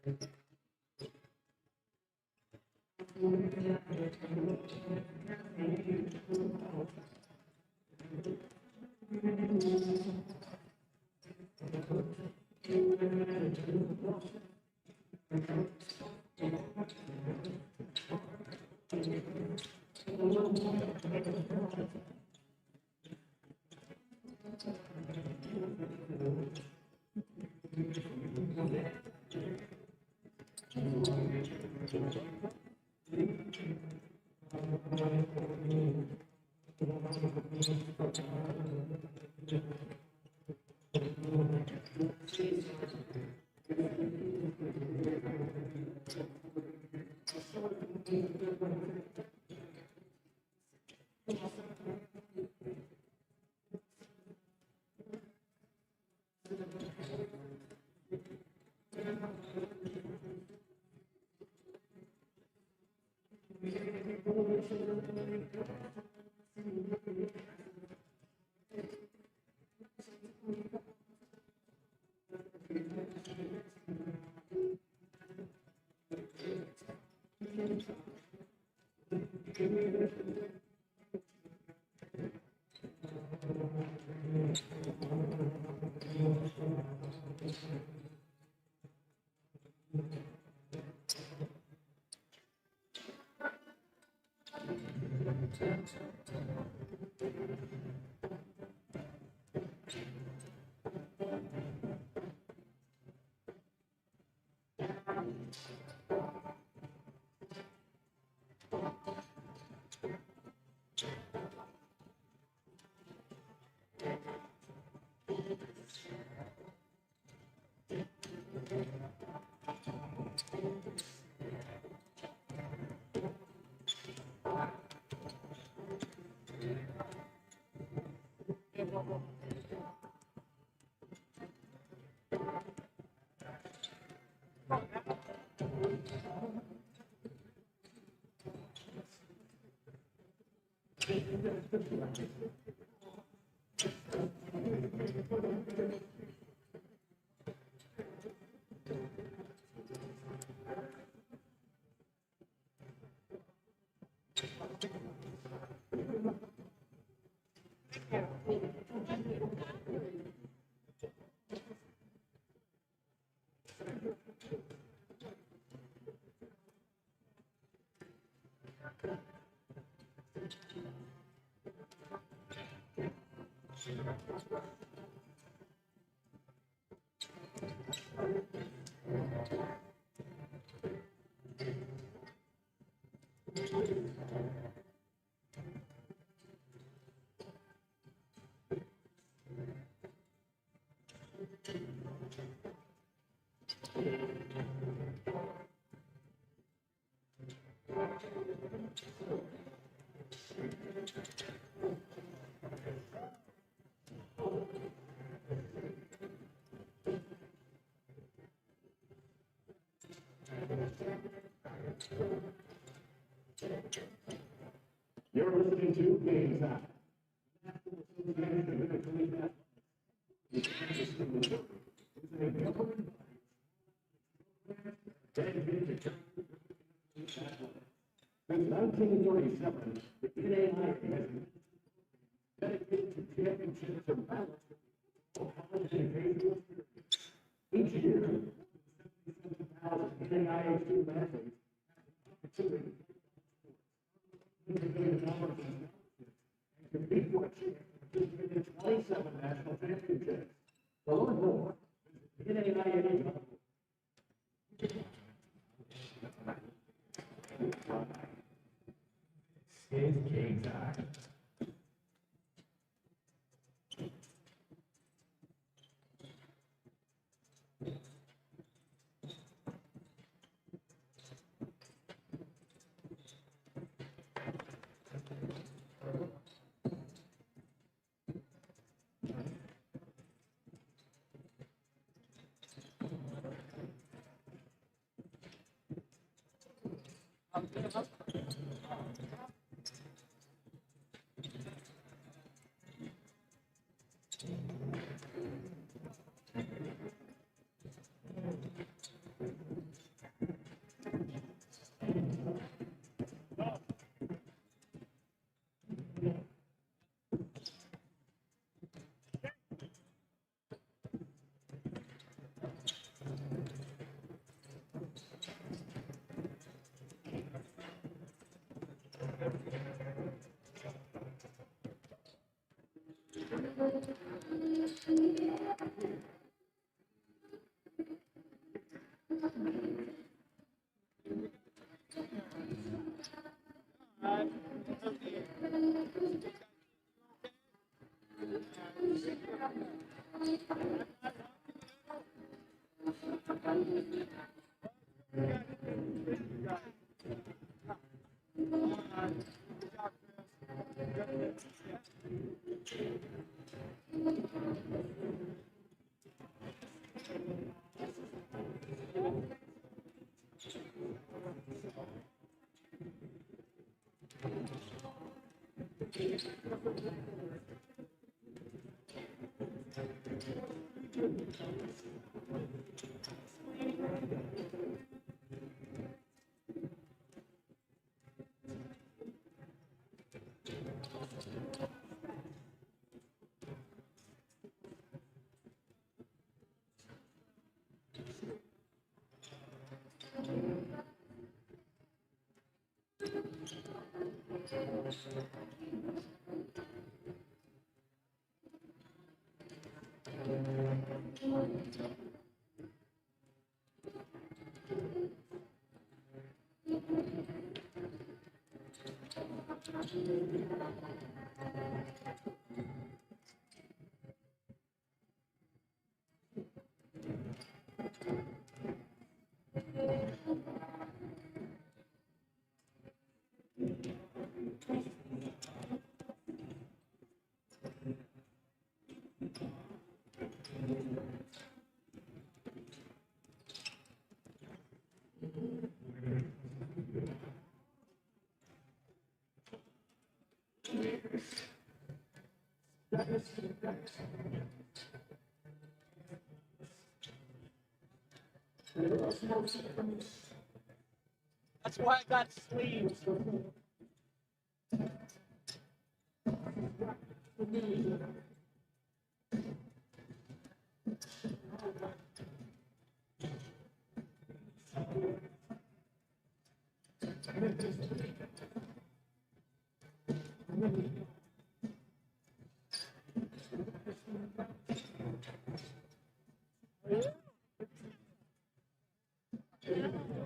You're listening to Game Time. Since 1947, the NAI has been dedicated to championships and battles for college education. Each year, 77,000 NAIHU athletes opportunity to compete for a chance to participate in 27 national championships. To learn more, visit NAIHU. Is game time. That's why I got sleeves.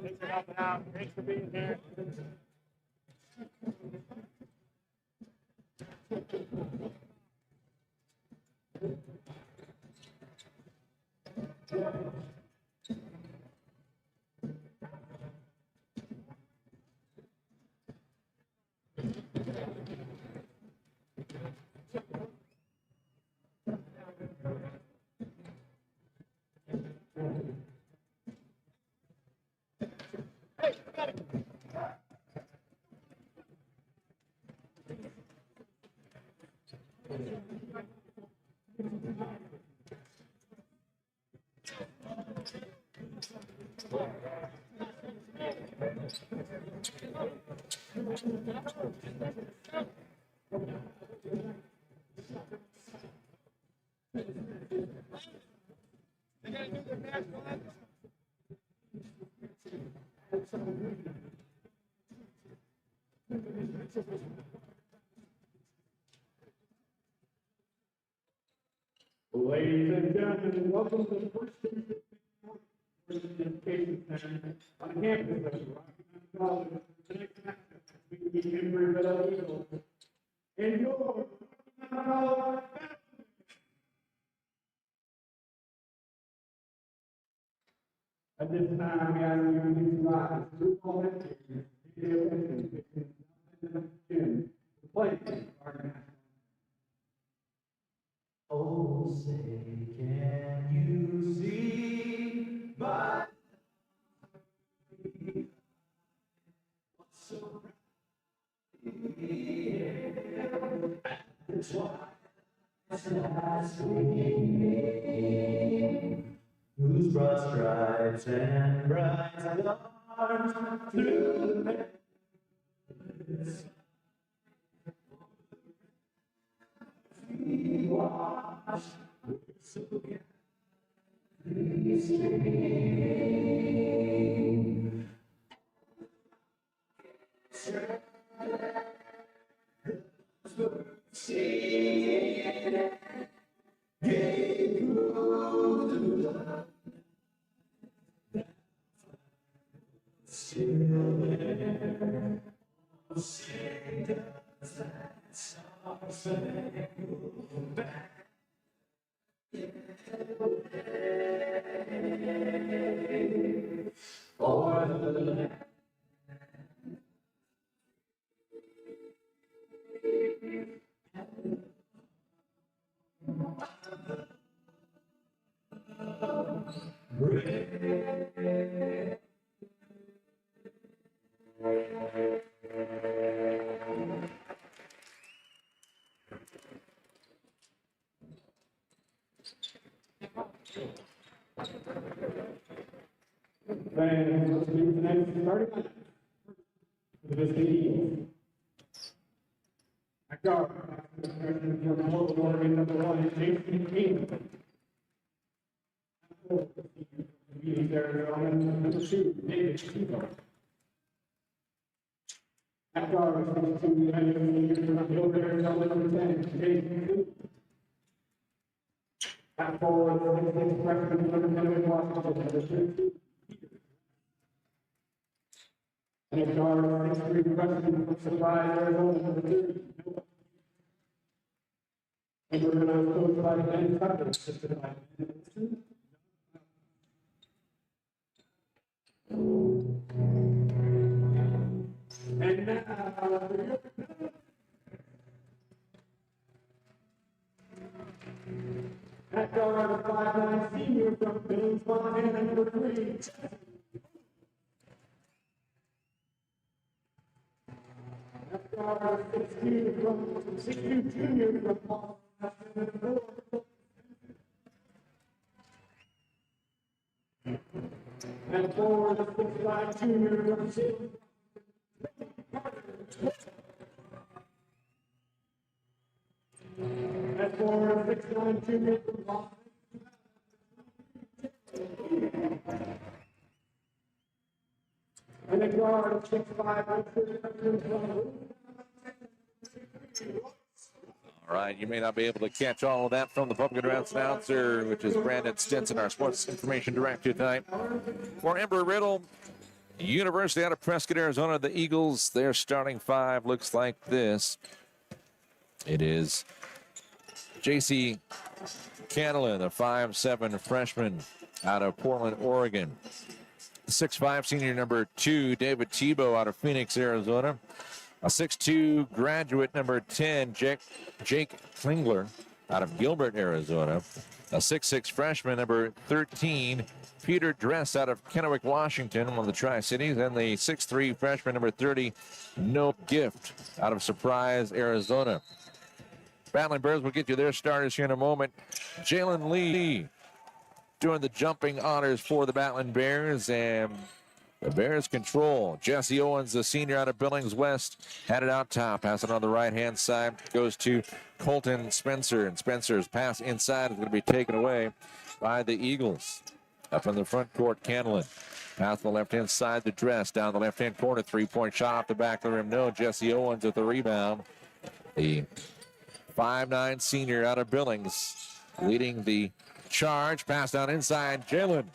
Thanks for helping out. Thanks for being here. Ladies and gentlemen, welcome to the first Fortin Education Center on campus of Rocky Mountain College. The next match between the Embry-Riddle Eagles and your Rocky Mountain College Battlin Bears. At this time, we ask you to please rise to all lectures, pay attention, to play our national. Oh, say, can you see my what's so bright? That's why last week, whose broad stripes and bright stars through the meadows we watch so gallantly stream. Singing Fans, let's meet the next starting line. For this team. At guard, freshman from Portland, Oregon, number 1, Jason King. Meeting Arizona, number 2, David Tebow. At guard, 62, United from Gilbert, Arizona, number 10, Jason King. At forward, 66, freshman from Henry Washington, number 2. And at guard, 63, freshman from Surprise, Arizona, number 2. And we're going to go by Ben Tucker, assisted by Ben Wilson. And now, for your at guard, 5'9" senior from Billings, Montana, number 3. At guard, 6'2" junior from Boston. And forward, 6'5" junior from Seattle. And forward, 6'9" junior from Boston. And a guard, 6'5" All right, you may not be able to catch all of that from the public address announcer, which is Brandon Stinson, our sports information director tonight. For Embry-Riddle University out of Prescott, Arizona, the Eagles, their starting 5 looks like this. It is J.C. Candlin, a 5'7" freshman out of Portland, Oregon. 6'5" senior number 2, David Tebow out of Phoenix, Arizona. A 6'2" graduate number 10, Jake Klingler out of Gilbert, Arizona. A 6'6" freshman number 13, Peter Dress out of Kennewick, Washington, one of the Tri-Cities. And the 6'3" freshman number 30, Nope Gift out of Surprise, Arizona. Battlin Bears will get you their starters here in a moment. Jalen Lee doing the jumping honors for the Battlin Bears, and the Bears control. Jesse Owens, the senior out of Billings West, had it out top. Pass it on the right-hand side. Goes to Colton Spencer. And Spencer's pass inside is going to be taken away by the Eagles. Up in the front court, Candlin. Pass the left-hand side to Dress. Down the left-hand corner. Three-point shot off the back of the rim. No, Jesse Owens with the rebound. The 5'9" senior out of Billings leading the charge. Pass down inside. Jalen.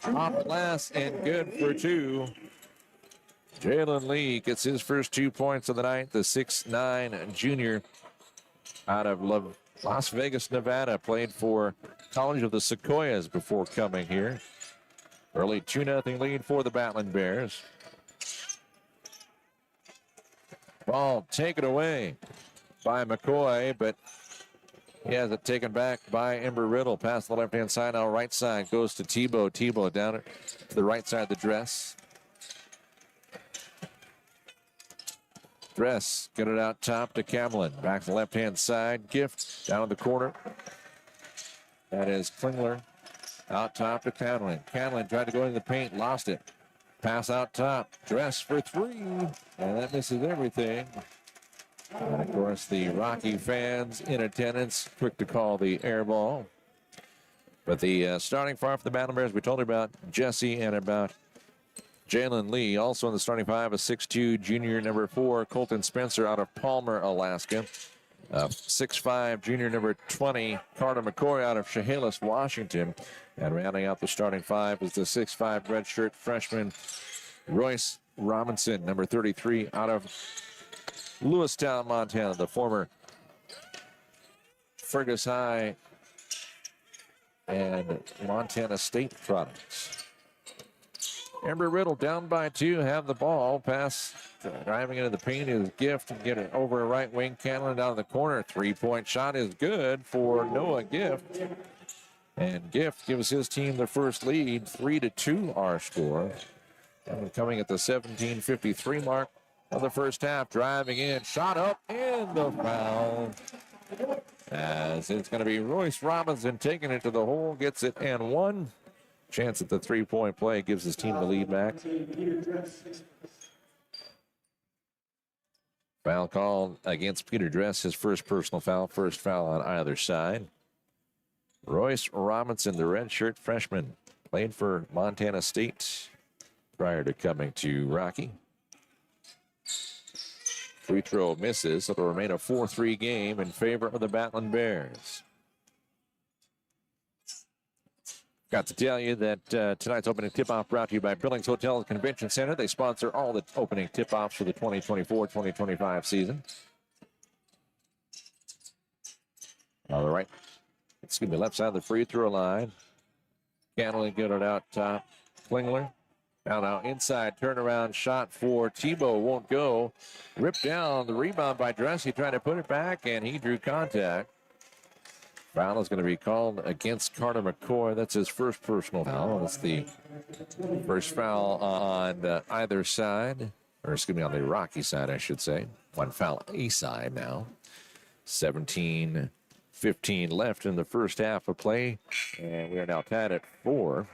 Off glass and good for 2. Jalen Lee gets his first 2 points of the night. The 6'9" junior out of Las Vegas, Nevada, played for College of the Sequoias before coming here. Early 2-0 lead for the Battlin Bears. Ball taken away by McCoy, but he has it taken back by Embry-Riddle. Past the left-hand side, now right side goes to Tebow. Tebow down it to the right side of the Dress. Dress, get it out top to Camlin. Back to the left-hand side. Gift down in the corner. That is Klingler. Out top to Camlin. Camlin tried to go into the paint, lost it. Pass out top. Dress for 3. And that misses everything. And of course, the Rocky fans in attendance, quick to call the air ball. But the starting 5 for the Battlin Bears, we told you about Jesse and about Jalen Lee. Also in the starting 5, a 6'2" junior number 4, Colton Spencer out of Palmer, Alaska. 6'5", junior number 20, Carter McCoy out of Chehalis, Washington. And rounding out the starting five is the 6'5", redshirt freshman Royce Robinson, number 33, out of Lewistown, Montana, the former Fergus High and Montana State products. Embry-Riddle down by 2, have the ball. Pass driving into the paint is Gift. Get it over a right wing. Canlin down the corner. Three-point shot is good for Noah Gift. And Gift gives his team the first lead. 3-2 our score. And coming at the 17:53 mark of the first half. Driving in. Shot up in the foul. As it's going to be Royce Robinson taking it to the hole. Gets it and one. Chance at the three-point play gives his team the lead back. Foul called against Peter Dress, his first personal foul, first foul on either side. Royce Robinson, the redshirt freshman, played for Montana State prior to coming to Rocky. Free throw misses. It'll remain a 4-3 game in favor of the Battlin Bears. Got to tell you that tonight's opening tip-off brought to you by Billings Hotel and Convention Center. They sponsor all the opening tip-offs for the 2024-2025 season. All right. Excuse me, left side of the free throw line. Cantley get it out top. Klingler. Now inside turnaround shot for Tebow. Won't go. Ripped down. The rebound by Dress. He tried to put it back, and he drew contact. Foul is going to be called against Carter McCoy. That's his first personal foul. That's the first foul on either side. Or excuse me, on the Rocky side, I should say. One foul A side now. 17-15 left in the first half of play. And we are now tied at 4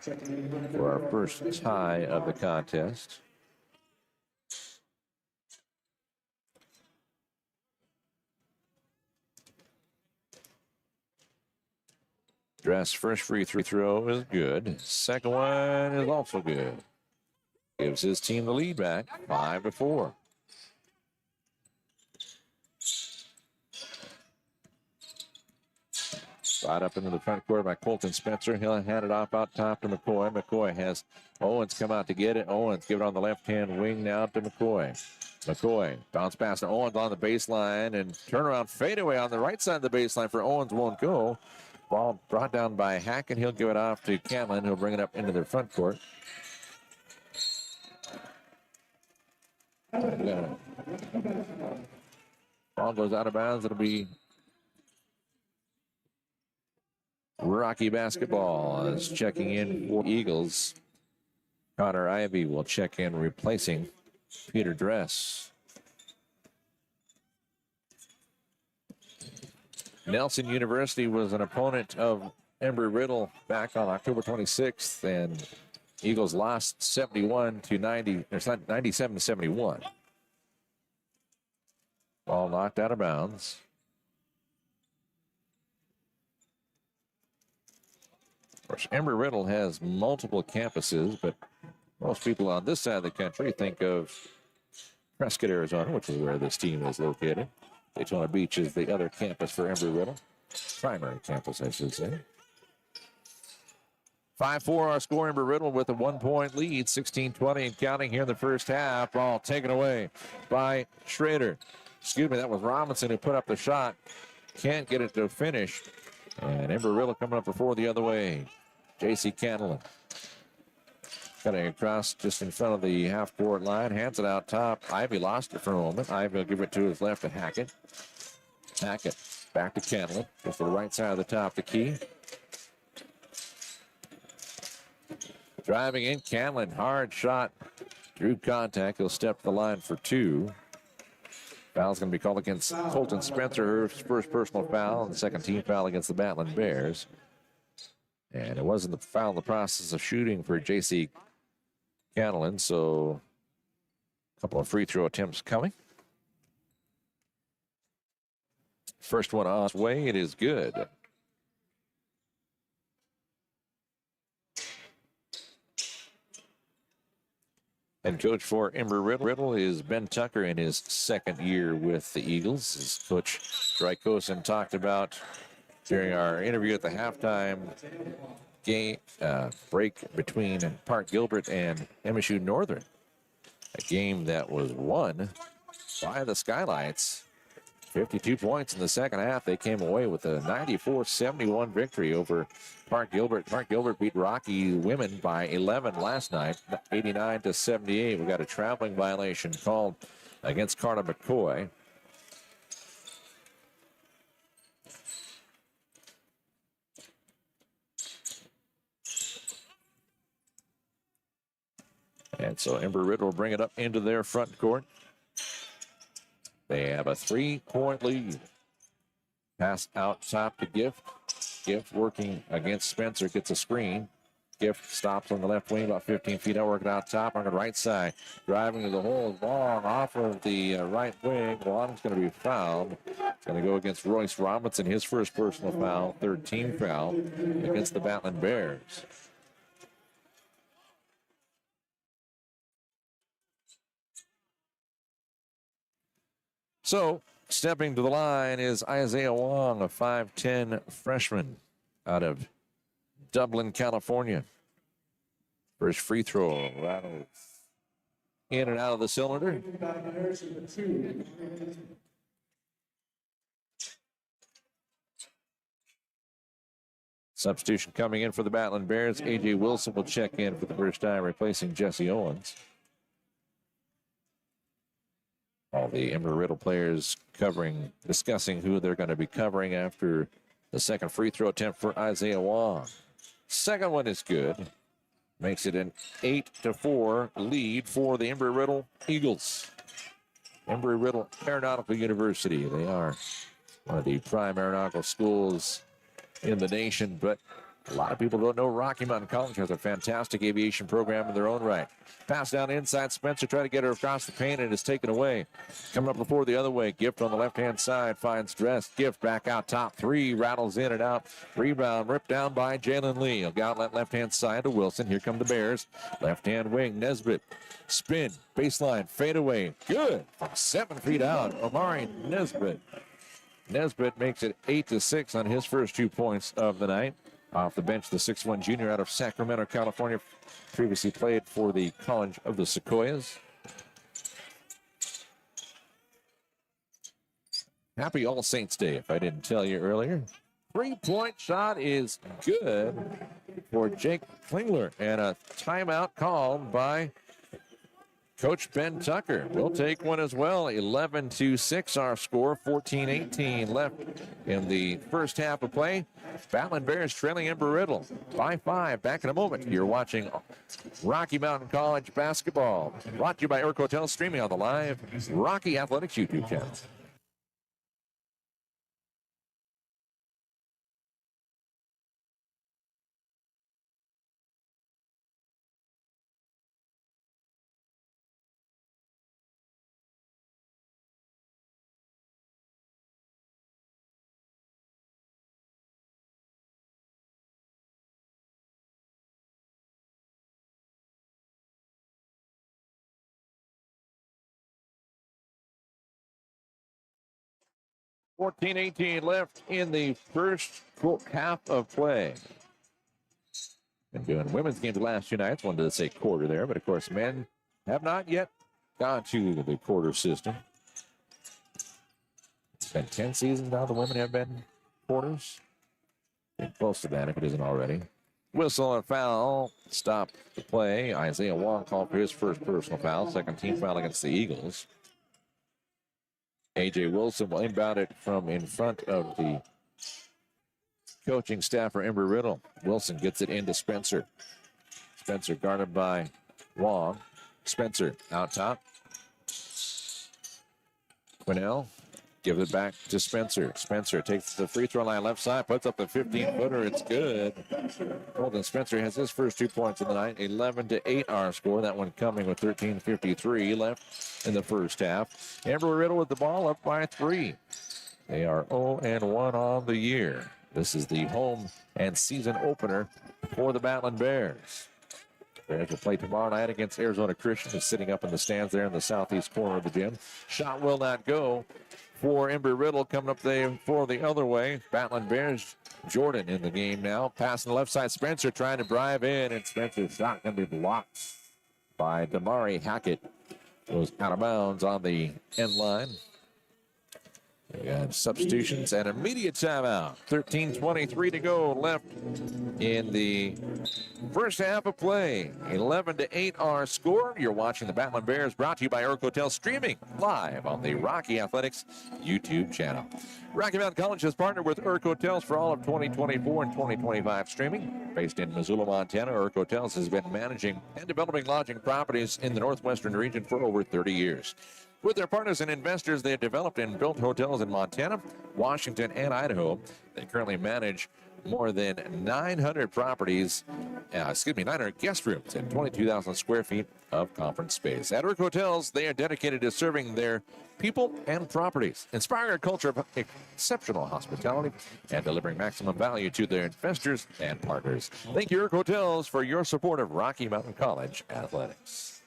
for our first tie of the contest. Dress first free throw is good. Second one is also good. Gives his team the lead back, 5-4. Right up into the front court by Colton Spencer. He'll hand it off out top to McCoy. McCoy has Owens come out to get it. Owens give it on the left-hand wing now to McCoy. McCoy bounce pass to Owens on the baseline and turnaround fadeaway on the right side of the baseline for Owens won't go. Ball brought down by Hackett. He'll give it off to Cantlin, who'll bring it up into their front court. Ball goes out of bounds. It'll be Rocky basketball. Is checking in for Eagles. Connor Ivy will check in, replacing Peter Dress. Nelson University was an opponent of Embry-Riddle back on October 26th, and Eagles lost 97-71. Ball knocked out of bounds. Of course, Embry-Riddle has multiple campuses, but most people on this side of the country think of Prescott, Arizona, which is where this team is located. Daytona Beach is the other campus for Embry-Riddle. Primary campus, I should say. 5-4 our score. Embry-Riddle with a 1-point lead. 16-20 and counting here in the first half. Ball taken away by Schrader. Excuse me, that was Robinson who put up the shot. Can't get it to finish. And Embry-Riddle coming up for 4 the other way. J.C. Cantlin. Cutting across just in front of the half-court line. Hands it out top. Ivy lost it for a moment. Ivy will give it to his left to Hackett. Hackett back to Cantlin. Just to the right side of the top, the key. Driving in, Cantlin. Hard shot. Drew contact. He'll step to the line for 2. Foul's going to be called against Colton Spencer, her first personal foul, and the second team foul against the Battlin Bears. And it wasn't the foul in the process of shooting for J.C. Cantlin, so a couple of free throw attempts coming. First one on its way, it is good. And coach for Embry-Riddle is Ben Tucker in his second year with the Eagles. As Coach Drykosen talked about during our interview at the halftime game break between Park Gilbert and MSU Northern. A game that was won by the Skylights. 52 points in the second half. They came away with a 94-71 victory over Park Gilbert. Park Gilbert beat Rocky women by 11 last night, 89-78. We got a traveling violation called against Carter McCoy. And so Embry-Riddle will bring it up into their front court. They have a 3-point lead. Pass out top to Gift. Gift working against Spencer, gets a screen. Gift stops on the left wing, about 15 feet out, working out top on the right side. Driving to the hole, long off of the right wing. Long's going to be fouled. It's going to go against Royce Robinson, his first personal foul, third team foul against the Battlin Bears. So, stepping to the line is Isaiah Wong, a 5'10 freshman out of Dublin, California. First free throw, rattles in and out of the cylinder. Substitution coming in for the Battlin Bears. A.J. Wilson will check in for the first time, replacing Jesse Owens. All the Embry-Riddle players discussing who they're going to be covering after the second free throw attempt for Isaiah Wong. Second one is good. Makes it an 8-4 lead for the Embry-Riddle Eagles. Embry-Riddle Aeronautical University. They are one of the prime aeronautical schools in the nation, but a lot of people don't know Rocky Mountain College has a fantastic aviation program in their own right. Pass down inside. Spencer trying to get her across the paint, and it's taken away. Coming up before the other way. Gift on the left-hand side finds Dress. Gift back out top. Three rattles in and out. Rebound ripped down by Jalen Lee. Outlet left-hand side to Wilson. Here come the Bears. Left-hand wing. Nesbitt. Spin. Baseline. Fade away. Good. From 7 feet out. Omari Nesbitt. Nesbitt makes it 8-6 on his first 2 points of the night. Off the bench, the 6'1 junior out of Sacramento, California, previously played for the College of the Sequoias. Happy All Saints Day, if I didn't tell you earlier. 3-point shot is good for Jake Klingler, and a timeout called by Coach Ben Tucker. We'll take one as well. 11-6 our score. 14-18 left in the first half of play. Battlin Bears trailing Embry-Riddle by 5. Back in a moment. You're watching Rocky Mountain College basketball. Brought to you by Urk Hotel, streaming on the live Rocky Athletics YouTube channel. $14-18 left in the first half of play. Been doing women's games the last 2 nights. Wanted to say quarter there, but of course men have not yet gone to the quarter system. It's been 10 seasons now the women have been quarters. Been close to that if it isn't already. Whistle and foul. Stop the play. Isaiah Wong called for his first personal foul. Second team foul against the Eagles. A.J. Wilson will inbound it from in front of the coaching staff for Embry-Riddle. Wilson gets it into Spencer. Spencer guarded by Wong. Spencer out top. Quinnell gives it back to Spencer. Spencer takes the free throw line left side, puts up the 15-footer. It's good. Colton Spencer has his first 2 points of the night. 11-8 our score. That one coming with 13:53 left in the first half. Embry-Riddle with the ball up by 3. They are 0-1 on the year. This is the home and season opener for the Battlin Bears. Bears will play tomorrow night against Arizona Christian, who's sitting up in the stands there in the southeast corner of the gym. Shot will not go for Embry-Riddle. Coming up there for the other way. Battlin Bears, Jordan in the game now. Passing the left side, Spencer trying to drive in, and Spencer's shot going to be blocked by Damari Hackett. Goes out of bounds on the end line. We got substitutions and immediate timeout. 13:23 to go left in the first half of play. 11-8 our score. You're watching the Battlin Bears, brought to you by Urk Hotel, streaming live on the Rocky Athletics YouTube channel. Rocky Mountain College has partnered with Urk Hotels for all of 2024 and 2025 streaming. Based in Missoula, Montana, Urk Hotels has been managing and developing lodging properties in the northwestern region for over 30 years. With their partners and investors, they have developed and built hotels in Montana, Washington, and Idaho. They currently manage more than 900 properties, 900 guest rooms and 22,000 square feet of conference space. At Urk Hotels, they are dedicated to serving their people and properties, inspiring a culture of exceptional hospitality, and delivering maximum value to their investors and partners. Thank you, Urk Hotels, for your support of Rocky Mountain College athletics.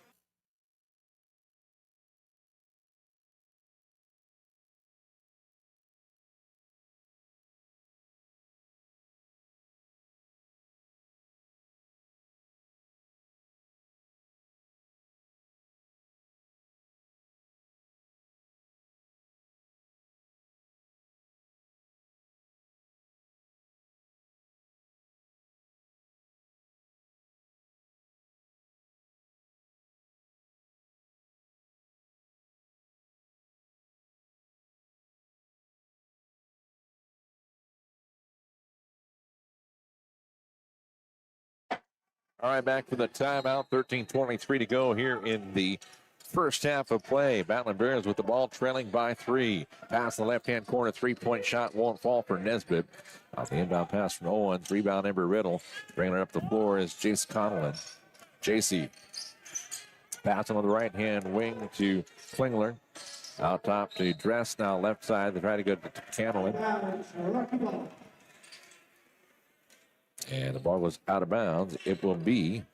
All right, back for the timeout. 13:23 to go here in the first half of play. Battlin Bears with the ball trailing by 3. Pass the left-hand corner, three-point shot won't fall for Nesbitt. Off the inbound pass from Owens. Rebound, Embry-Riddle. Bringing it up the floor is Jace Conlon. JC. Pass on the right-hand wing to Klingler. Out top to Dress. Now left side. They try to go to Canlon. And the ball was out of bounds. It will be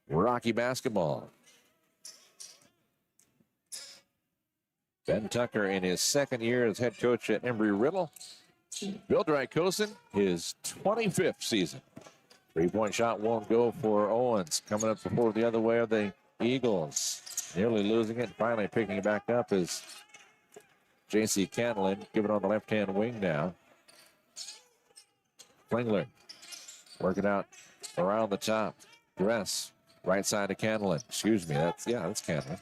Rocky basketball. Ben Tucker in his second year as head coach at Embry-Riddle. Bill Drykosen, his 25th season. Three-point shot won't go for Owens. Coming up before the other way of the Eagles. Nearly losing it. Finally picking it back up is J.C. Canlon. Give it on the left-hand wing now. Klingler working out around the top. Dress, right side to Canlon. Excuse me, that's Canlon.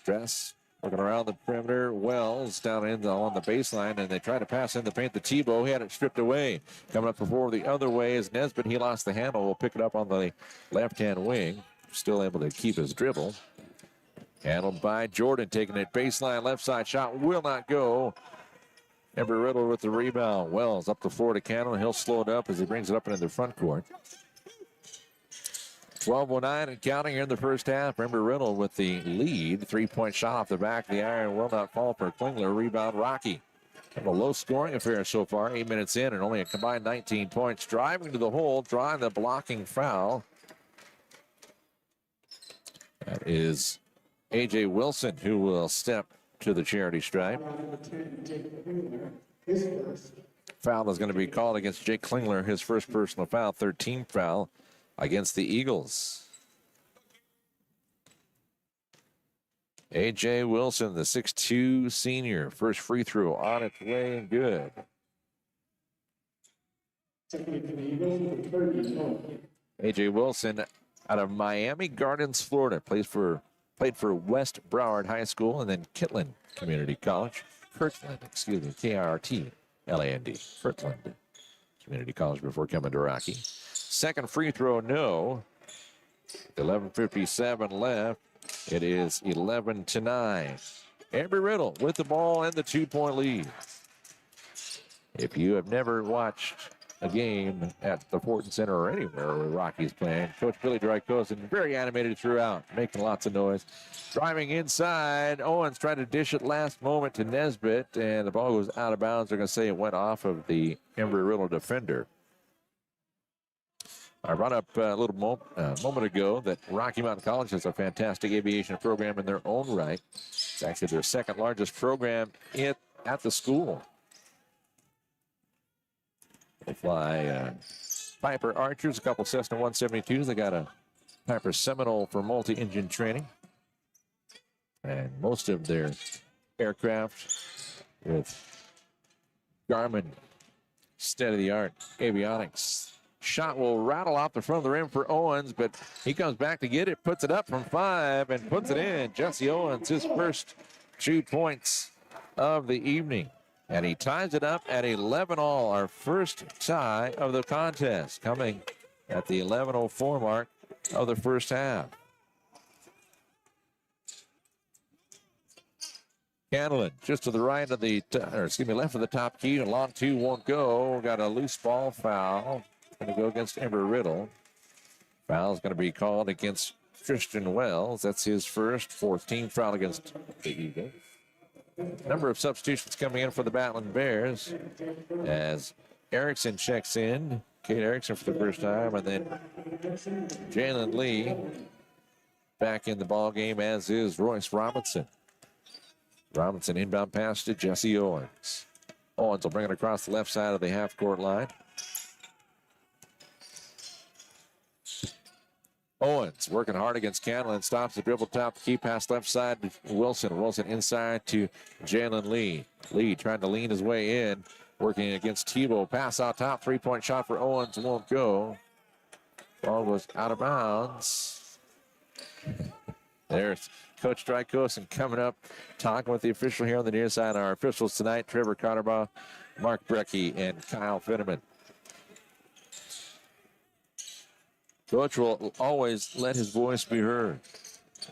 Dress working around the perimeter. Wells down on the baseline, and they try to pass in the paint to Tebow. He had it stripped away. Coming up before the other way is Nesbitt. He lost the handle. We'll pick it up on the left-hand wing. Still able to keep his dribble. Handled by Jordan, taking it baseline, left side shot will not go. Embry-Riddle with the rebound. Wells up the floor to Canlon. He'll slow it up as he brings it up into the front court. 12:09 and counting here in the first half. Embry-Riddle with the lead. Three-point shot off the back of the iron will not fall for Klingler. Rebound Rocky. Have a low-scoring affair so far. 8 minutes in and only a combined 19 points. Driving to the hole, drawing the blocking foul. That is A.J. Wilson, who will step to the charity stripe. Foul is going to be called against Jake Klingler, his first personal foul, 13th foul against the Eagles. A.J. Wilson, the 6'2 senior, first free throw on its way and good. A.J. Wilson out of Miami Gardens, Florida, played for West Broward High School and then Kirtland Community College. Kirtland, K-I-R-T-L-A-N-D. Kirtland Community College before coming to Rocky. Second free throw, no. 11:57 left. It is 11-9. Embry-Riddle with the ball and the 2-point lead. If you have never watched a game at the Fortin Center or anywhere where Rocky's playing, Coach Billy Drykosen very animated throughout, making lots of noise. Driving inside, Owens tried to dish it last moment to Nesbitt, and the ball goes out of bounds. They're going to say it went off of the Embry-Riddle defender. I brought up a little moment ago that Rocky Mountain College has a fantastic aviation program in their own right. It's actually their second largest program at the school. They fly Piper Archers, a couple Cessna 172s. They got a Piper Seminole for multi-engine training. And most of their aircraft with Garmin state-of-the-art avionics. Shot will rattle off the front of the rim for Owens, but he comes back to get it, puts it up from 5, and puts it in. Jesse Owens, his first 2 points of the evening. And he ties it up at 11-all, our first tie of the contest, coming at the 11:04 mark of the first half. Candlin just to the right of the, left of the top key. A long 2 won't go. Got a loose ball foul. Going to go against Embry-Riddle. Foul's going to be called against Christian Wells. That's his first, 14th foul against the Eagles. Number of substitutions coming in for the Battlin Bears as Erickson checks in. Kate Erickson for the first time, and then Jalen Lee back in the ball game, as is Royce Robinson. Robinson inbound pass to Jesse Owens. Owens will bring it across the left side of the half-court line. Owens working hard against Candlin, stops the dribble top, key pass left side to Wilson. Wilson inside to Jalen Lee. Lee trying to lean his way in, working against Tebow. Pass out top, 3-point shot for Owens, won't go. Ball was out of bounds. There's Coach Drykosen coming up, talking with the official here on the near side. Our officials tonight, Trevor Cotterbaugh, Mark Brecky, and Kyle Fitterman. Coach will always let his voice be heard.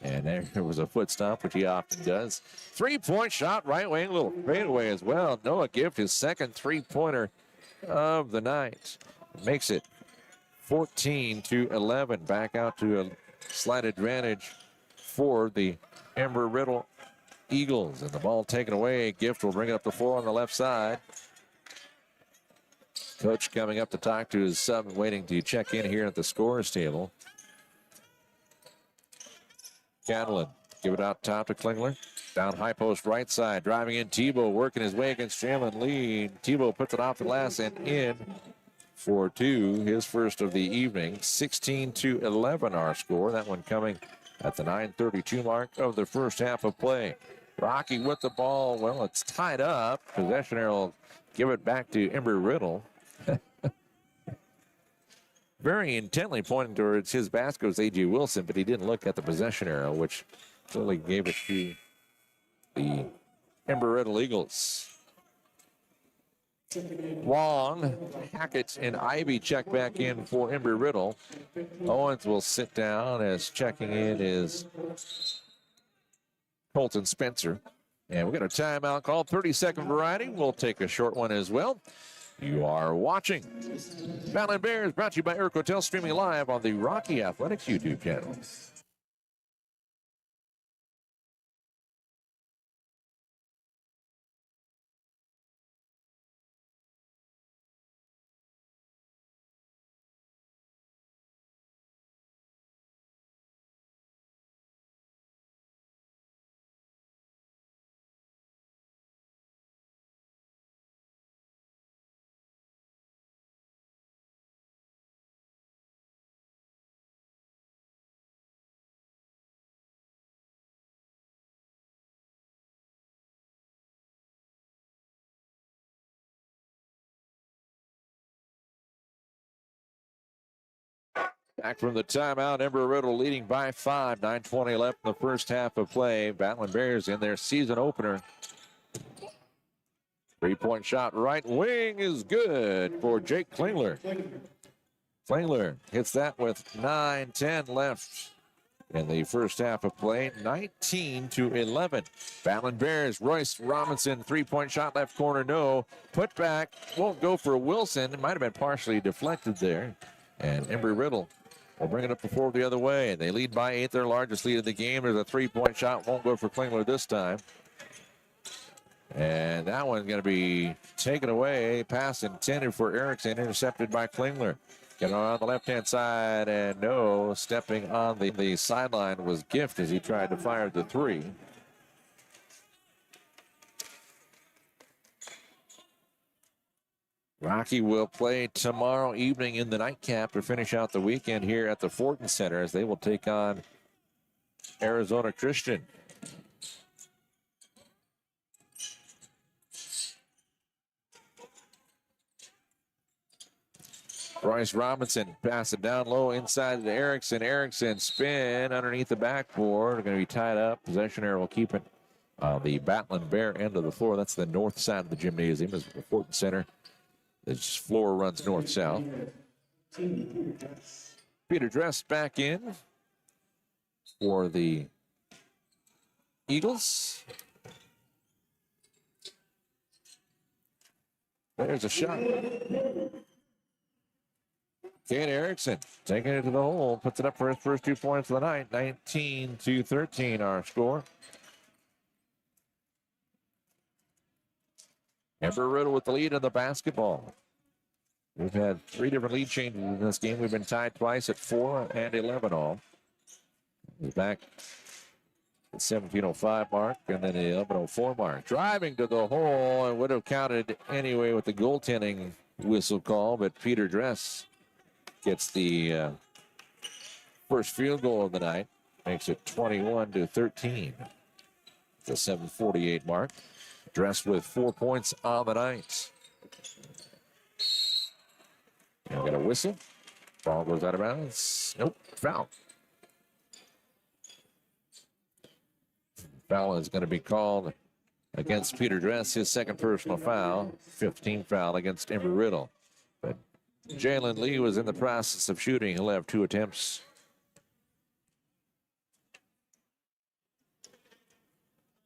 And there was a foot stomp, which he often does. 3-point shot, right wing, little fadeaway as well. Noah Gift, his second 3-pointer of the night. Makes it 14-11. Back out to a slight advantage for the Embry-Riddle Eagles. And the ball taken away. Gift will bring it up the floor on the left side. Coach coming up to talk to his sub, waiting to check in here at the scorer's table. Candlin, give it out top to Klingler. Down high post right side, driving in Tebow, working his way against Jalen Lee. Tebow puts it off the glass and in for 2, his first of the evening. 16-11 our score. That one coming at the 9:32 mark of the first half of play. Rocky with the ball. Well, it's tied up. Possession arrow will give it back to Embry-Riddle. Very intently pointing towards his basket was A.J. Wilson, but he didn't look at the possession arrow, which clearly gave it to the Embry-Riddle Eagles. Wong, Hackett, and Ivy check back in for Embry-Riddle. Owens will sit down as checking in is Colton Spencer. And we got a timeout call, 30-second variety. We'll take a short one as well. You are watching Battlin Bears, brought to you by Eric Hotel, streaming live on the Rocky Athletics YouTube channel. Back from the timeout, Embry-Riddle leading by 5. 9:20 left in the first half of play. Battlin Bears in their season opener. 3-point shot right wing is good for Jake Klingler. Klingler hits that with 9:10 left in the first half of play. 19-11. Battlin Bears, Royce Robinson, 3-point shot left corner, no. Put back, won't go for Wilson. It might have been partially deflected there. And Embry-Riddle will bring it up the floor the other way. And they lead by 8, their largest lead of the game. There's a 3-point shot, won't go for Klingler this time. And that one's going to be taken away. Pass intended for Erickson, intercepted by Klingler. Get on the left-hand side, and no, stepping on the sideline was Gift as he tried to fire the three. Rocky will play tomorrow evening in the nightcap to finish out the weekend here at the Fortin Center as they will take on Arizona Christian. Bryce Robinson pass it down low inside to Erickson. Erickson spin underneath the backboard. Going to be tied up. Possession arrow will keep it on the Battlin Bear end of the floor. That's the north side of the gymnasium. Is the Fortin Center. This floor runs north-south. Peter Dress back in for the Eagles. There's a shot. Kane Erickson taking it to the hole, puts it up for his first 2 points of the night. 19-13 our score. Embry-Riddle with the lead in the basketball. We've had 3 different lead changes in this game. We've been tied twice at 4 and 11 all. We're back at 17:05 mark and then the 11:04 mark. Driving to the hole and would have counted anyway with the goaltending whistle call, but Peter Dress gets the first field goal of the night. Makes it 21-13. The 7:48 mark. Dress with 4 points on the night. Now got a whistle. Ball goes out of bounds. Nope, foul. Foul is going to be called against Peter Dress, his second personal foul. 15th foul against Embry-Riddle. But Jalen Lee was in the process of shooting. He'll have 2 attempts.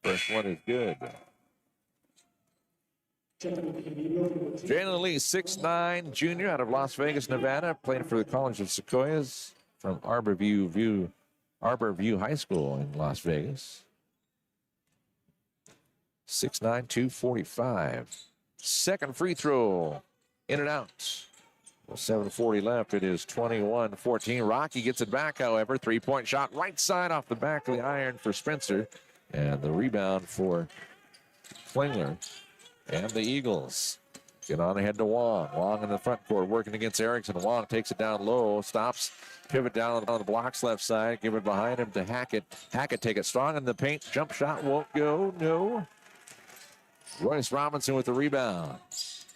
First one is good. Jalen Lee, 6'9", junior out of Las Vegas, Nevada, played for the College of Sequoias from Arborview High School in Las Vegas. 6'9", 245. Second free throw, in and out. With 7:40 left, it is 21-14. Rocky gets it back, however. 3-point shot right side off the back of the iron for Spencer. And the rebound for Klingler. And the Eagles get on ahead to Wong. Wong in the front court working against Erickson. Wong takes it down low, stops, pivot down on the blocks left side, give it behind him to Hackett. Hackett take it strong in the paint. Jump shot won't go. No. Royce Robinson with the rebound.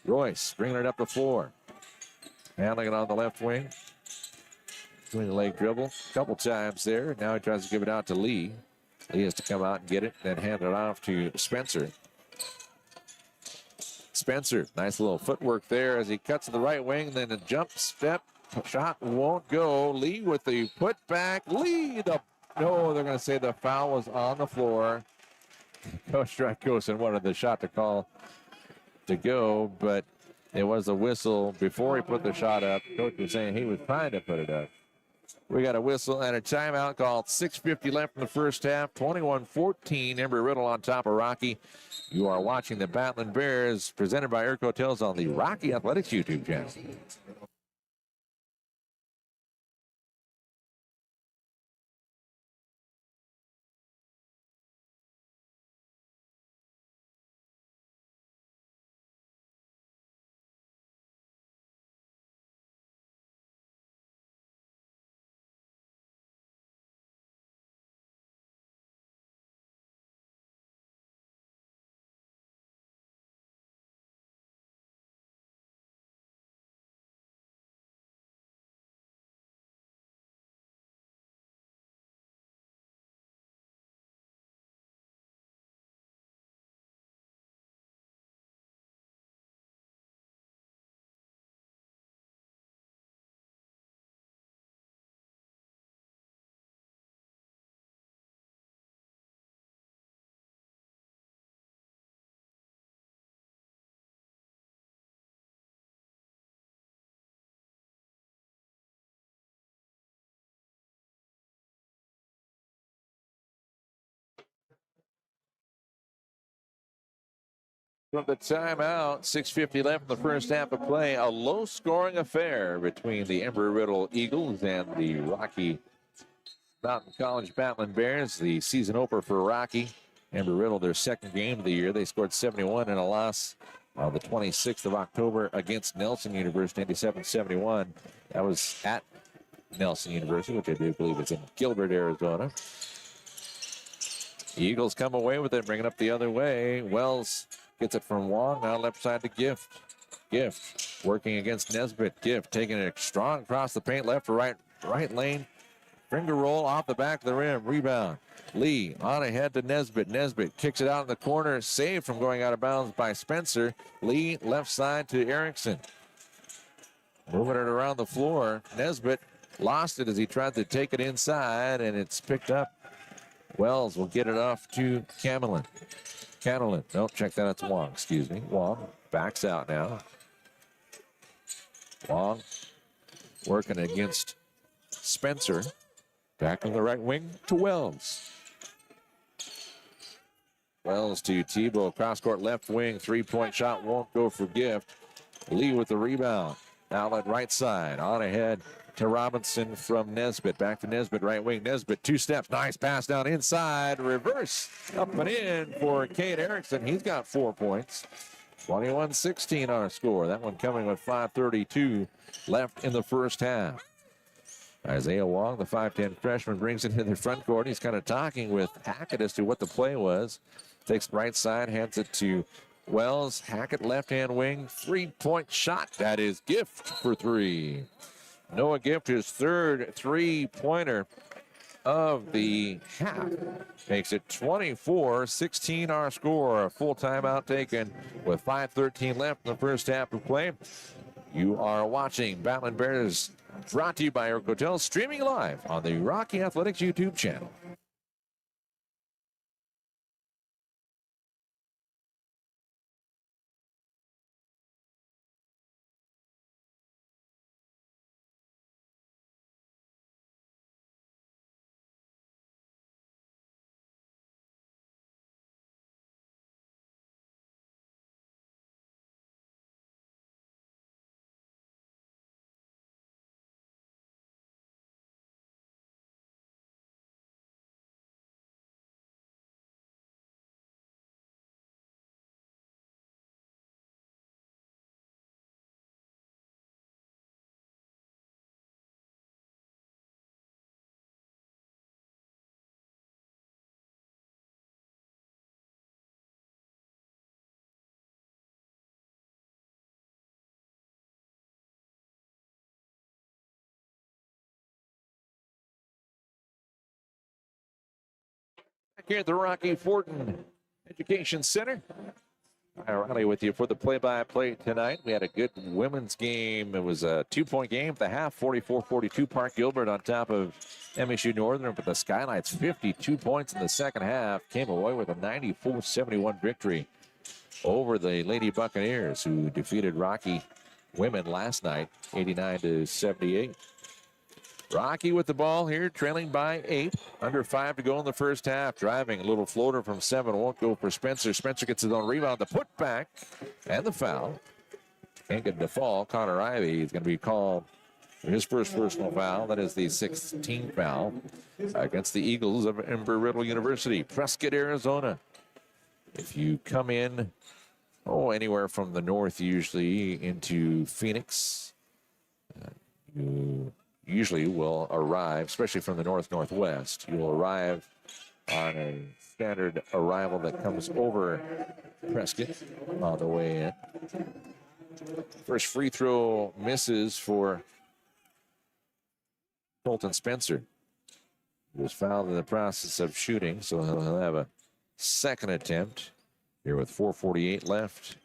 Royce bringing it up the floor. Handling it on the left wing. Doing the leg dribble a couple times there. Now he tries to give it out to Lee. Lee has to come out and get it, then hand it off to Spencer. Spencer, nice little footwork there as he cuts to the right wing, then a jump step shot won't go. Lee with the putback. Lee, no, they're going to say the foul was on the floor. Coach Dracosin wanted the shot to call to go, but it was a whistle before he put the shot up. Coach was saying he was trying to put it up. We got a whistle and a timeout called. 6:50 left in the first half. 21-14. Embry-Riddle on top of Rocky. You are watching the Battlin Bears presented by Irk Hotels on the Rocky Athletics YouTube channel. from the timeout. 6:50 left in the first half of play. A low-scoring affair between the Embry-Riddle Eagles and the Rocky Mountain College Battlin Bears. The season opener for Rocky. Embry-Riddle, their second game of the year. They scored 71 in a loss on the 26th of October against Nelson University, 97-71. That was at Nelson University, which I do believe is in Gilbert, Arizona. Eagles come away with it, bring it up the other way. Wells gets it from Wong, now left side to Gift. Gift working against Nesbitt. Gift taking it strong across the paint, left to right lane. Finger roll off the back of the rim, rebound. Lee on ahead to Nesbitt. Nesbitt kicks it out in the corner, saved from going out of bounds by Spencer. Lee left side to Erickson. Moving it around the floor. Nesbitt lost it as he tried to take it inside, and it's picked up. Wells will get it off to Camelin. No, check that. It's Wong. Excuse me. Wong backs out now. Wong working against Spencer. Back on the right wing to Wells. Wells to Tebow. Cross-court left wing. Three-point shot won't go for Gift. Lee with the rebound. Outlet right side. On ahead to Robinson from Nesbitt. Back to Nesbitt, right wing. Nesbitt, 2 steps. Nice pass down inside. Reverse. Up and in for Cade Erickson. He's got 4 points. 21-16 our score. That one coming with 5:32 left in the first half. Isaiah Wong, the 5'10 freshman, brings it into the front court. He's kind of talking with Hackett as to what the play was. Takes the right side, hands it to Wells. Hackett, left-hand wing, 3-point shot. That is Gift for 3. Noah Gift, his third 3-pointer of the half. Makes it 24-16 our score. A full timeout taken with 5:13 left in the first half of play. You are watching Battlin Bears, brought to you by Eric Hotel, streaming live on the Rocky Athletics YouTube channel. Here at the Rocky Fortin Education Center. Riley with you for the play-by-play tonight. We had a good women's game. It was a 2-point game at the half, 44-42. Park Gilbert on top of MSU Northern, but the Skylights 52 points in the second half. Came away with a 94-71 victory over the Lady Buccaneers, who defeated Rocky women last night, 89-78. Rocky with the ball here, trailing by 8. Under 5 to go in the first half. Driving, a little floater from 7. Won't go for Spencer. Spencer gets his own rebound. The putback and the foul. Can't get the fall. Connor Ivey is going to be called for his first personal foul. That is the 16th foul against the Eagles of Embry-Riddle University. Prescott, Arizona. If you come in, anywhere from the north usually into Phoenix, you usually will arrive, especially from the northwest, you will arrive on a standard arrival that comes over Prescott on the way in. First free throw misses for Colton Spencer. He was fouled in the process of shooting, so he'll have a second attempt here with 4:48 left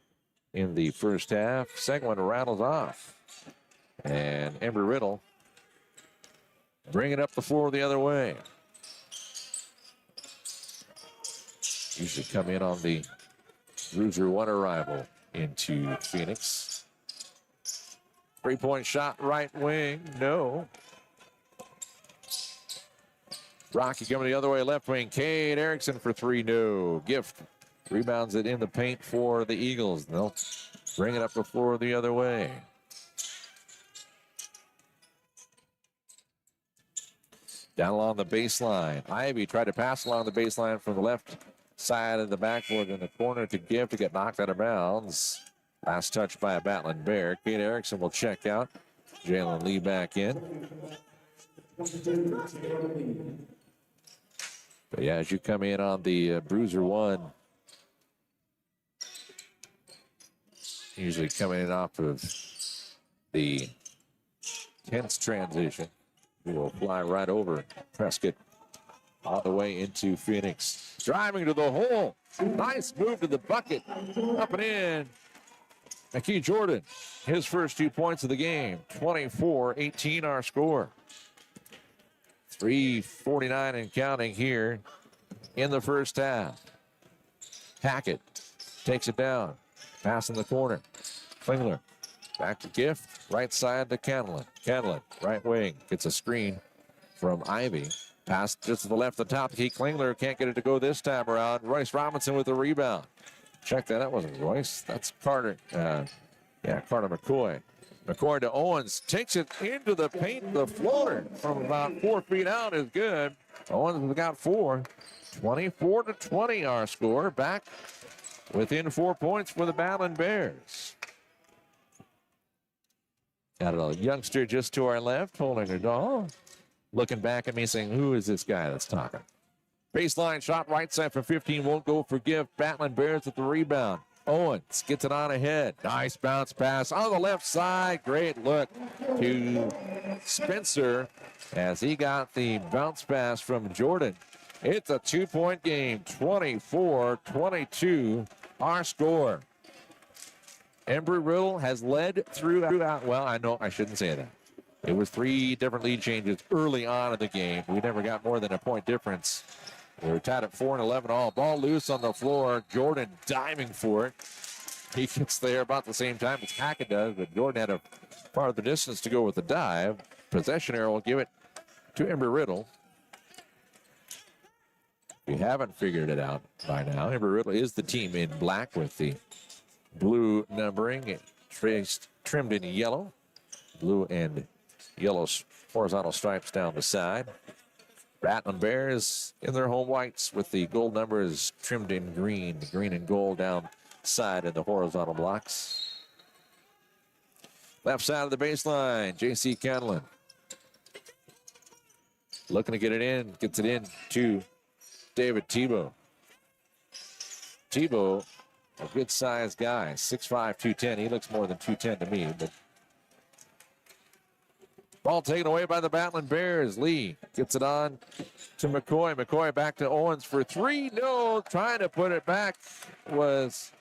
in the first half. Second one rattles off. And Embry-Riddle bring it up the floor the other way. Usually come in on the Bruiser 1 arrival into Phoenix. 3-point shot, right wing, no. Rocky coming the other way, left wing. Cade Erickson for 3, no. Gift Rebounds it in the paint for the Eagles. They'll bring it up the floor the other way. Down along the baseline. Ivy tried to pass along the baseline from the left side of the backboard in the corner to give to get knocked out of bounds. Last touch by a Battlin Bear. Kate Erickson will check out. Jalen Lee back in. But yeah, as you come in on the Bruiser 1, usually coming in off of the tense transition, we will fly right over Prescott all the way into Phoenix. Driving to the hole. Nice move to the bucket. Up and in. McKee Jordan, his first 2 points of the game. 24-18 our score. 3:49 and counting here in the first half. Hackett takes it down. Pass in the corner. Klingler back to Gift. Right side to Canlin. Canlin, right wing. Gets a screen from Ivy. Pass just to the left, the top. Keith Klingler can't get it to go this time around. Royce Robinson with the rebound. Check that. That wasn't Royce. That's Carter. Carter McCoy. McCoy to Owens. Takes it into the paint. The floater from about 4 feet out is good. Owens has got 4. 24-20 our score. Back within 4 points for the Battlin Bears. Got a youngster just to our left holding her doll. Looking back at me saying, who is this guy that's talking? Baseline shot right side for 15. Won't go for Gift. Battlin Bears with the rebound. Owens gets it on ahead. Nice bounce pass on the left side. Great look to Spencer as he got the bounce pass from Jordan. It's a 2-point game. 24-22 our score. Embry-Riddle has led throughout. Well, I shouldn't say that. It was 3 different lead changes early on in the game. We never got more than a point difference. We were tied at 4 and 11 all. Ball loose on the floor. Jordan diving for it. He gets there about the same time as Hackett does, but Jordan had a farther distance to go with the dive. Possession arrow will give it to Embry-Riddle. If you haven't figured it out by now, Embry-Riddle is the team in black with the blue numbering, trimmed in yellow. Blue and yellow horizontal stripes down the side. Battlin Bears in their home whites with the gold numbers trimmed in green and gold down side in the horizontal blocks. Left side of the baseline, J.C. Canlin. Looking to get it in, gets it in to David Tebow. Tebow, a good sized guy, 6'5", 210. He looks more than 210 to me, but ball taken away by the Battlin Bears. Lee gets it on to McCoy. McCoy back to Owens for 3. No, trying to put it back was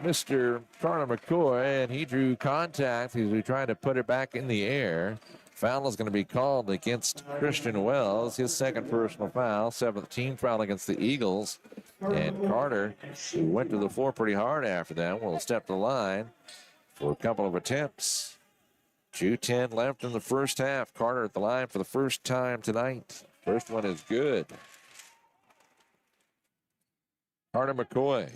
Mr. Carter McCoy, and he drew contact. He was trying to put it back in the air. Foul is going to be called against Christian Wells, his second personal foul, 7th team foul against the Eagles. And Carter, who went to the floor pretty hard after that, will step the line for a couple of attempts. 2:10 left in the first half. Carter at the line for the first time tonight. First one is good. Carter McCoy.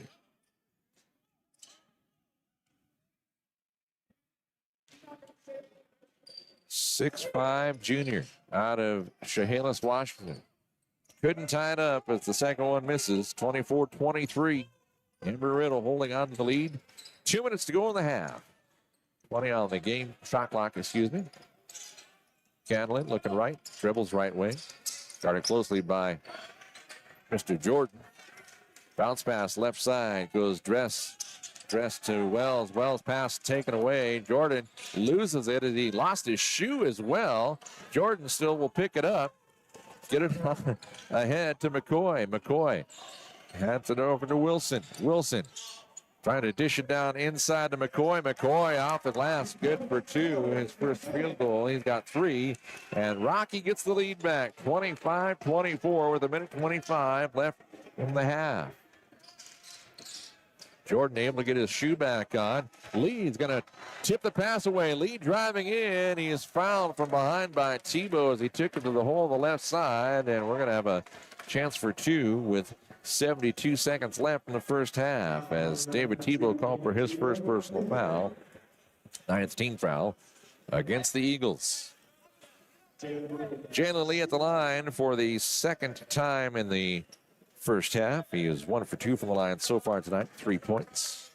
.65 junior out of Chehalis, Washington. Couldn't tie it up as the second one misses. 24-23. Embry-Riddle holding on to the lead. 2 minutes to go in the half. 20 on the game shot clock, excuse me. Canlin looking right, dribbles right wing. Guarded closely by Mr. Jordan. Bounce pass left side, goes dress to Wells. Wells pass taken away. Jordan loses it as he lost his shoe as well. Jordan still will pick it up. Get it ahead to McCoy. McCoy hands it over to Wilson. Wilson trying to dish it down inside to McCoy. McCoy off at last, good for 2. His first field goal. He's got 3. And Rocky gets the lead back. 25-24 with 1:25 left in the half. Jordan able to get his shoe back on. Lee's going to tip the pass away. Lee driving in. He is fouled from behind by Tebow as he took it to the hole on the left side. And we're going to have a chance for 2 with 72 seconds left in the first half as David Tebow called for his first personal foul. 9th team foul against the Eagles. Jalen Lee at the line for the second time in the first half. He is 1 for 2 from the line so far tonight, 3 points.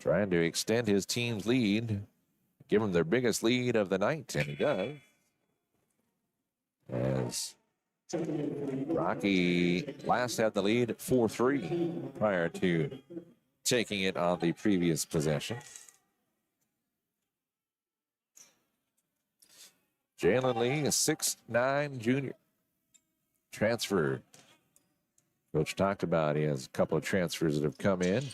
Trying to extend his team's lead, give them their biggest lead of the night, and he does. As Rocky last had the lead at 4-3 prior to taking it on the previous possession. Jalen Lee, a 6'9" junior. Transfer. Coach talked about he has a couple of transfers that have come in.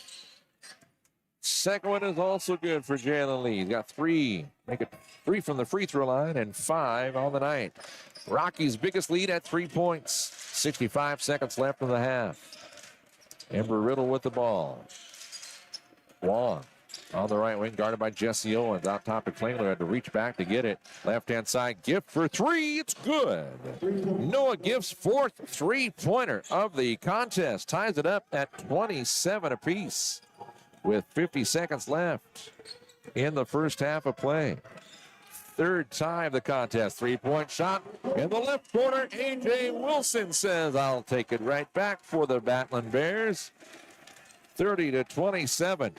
Second one is also good for Jalen Lee. He's got 3. Make it 3 from the free throw line and 5 on the night. Rocky's biggest lead at 3 points. 65 seconds left in the half. Embry-Riddle with the ball. Wong on the right wing, guarded by Jesse Owens. Out top of Klingler, had to reach back to get it. Left-hand side, Gift for 3. It's good. Noah Gift's 4th three-pointer of the contest. Ties it up at 27 apiece with 50 seconds left in the first half of play. 3rd tie of the contest. 3-point shot in the left corner. A.J. Wilson says, I'll take it right back for the Battlin Bears. 30-27.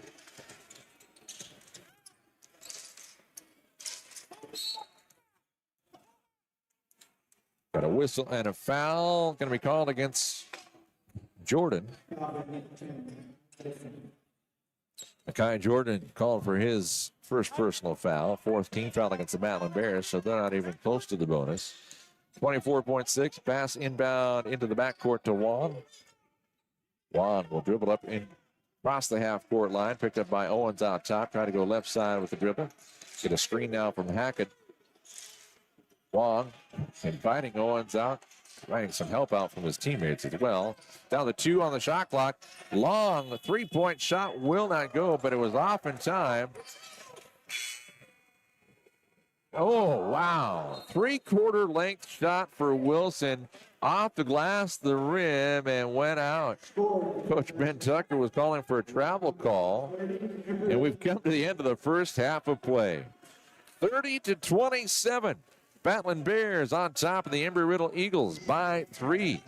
Got a whistle and a foul going to be called against Jordan. Akai Jordan called for his first personal foul. 4th team foul against the Battlin Bears, so they're not even close to the bonus. 24.6, pass inbound into the backcourt to Juan. Juan will dribble up in across the half-court line, picked up by Owens out top. Try to go left side with the dribble. Get a screen now from Hackett. Wong inviting Owens out, finding some help out from his teammates as well. Down to 2 on the shot clock. Long, the 3-point shot will not go, but it was off in time. Oh, wow. 3/4 length shot for Wilson. Off the glass, the rim, and went out. Coach Ben Tucker was calling for a travel call, and we've come to the end of the first half of play. 30-27. Battlin Bears on top of the Embry-Riddle Eagles by 3.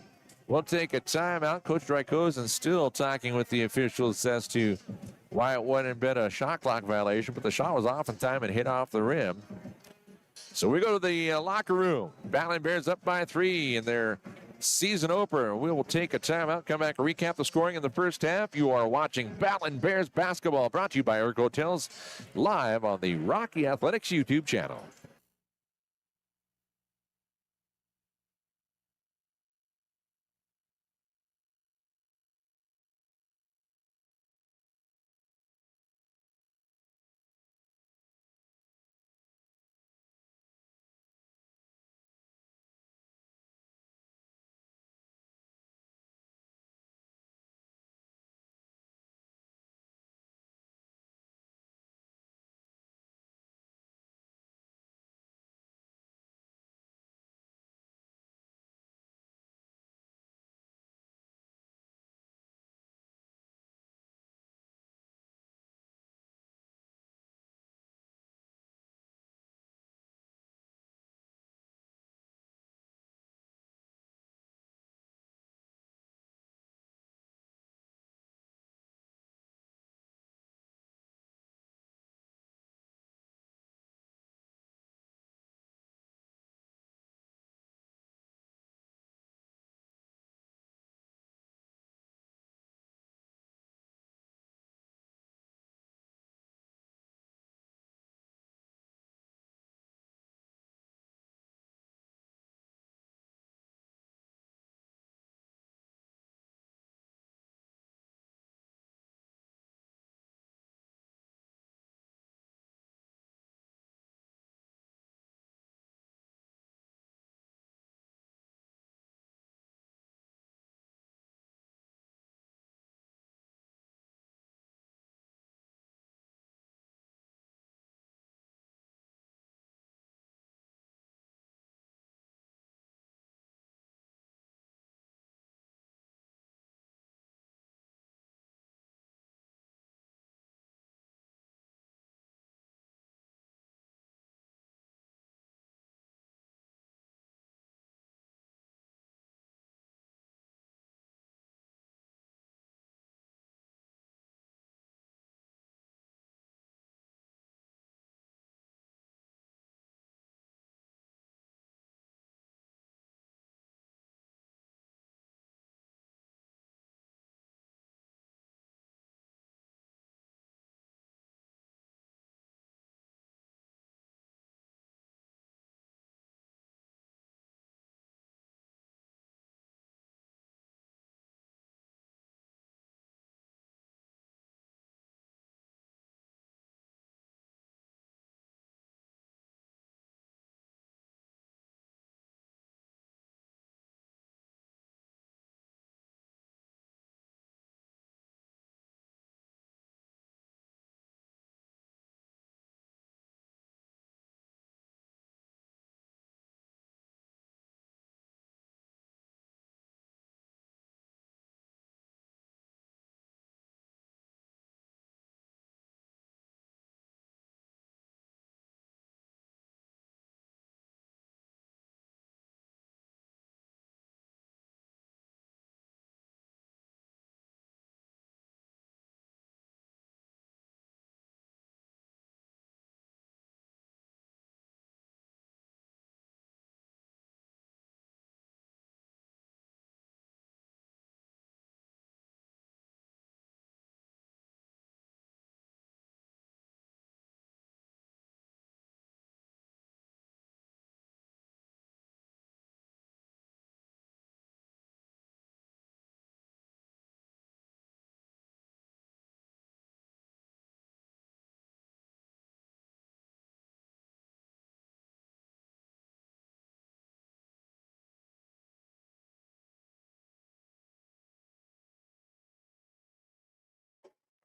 We'll take a timeout. Coach Drykosen still talking with the officials as to why it wouldn't have been a shot clock violation, but the shot was off in time and hit off the rim. So we go to the locker room. Battlin Bears up by 3 in their season opener. We will take a timeout, come back and recap the scoring in the first half. You are watching Battlin Bears basketball, brought to you by Erg Hotels, live on the Rocky Athletics YouTube channel.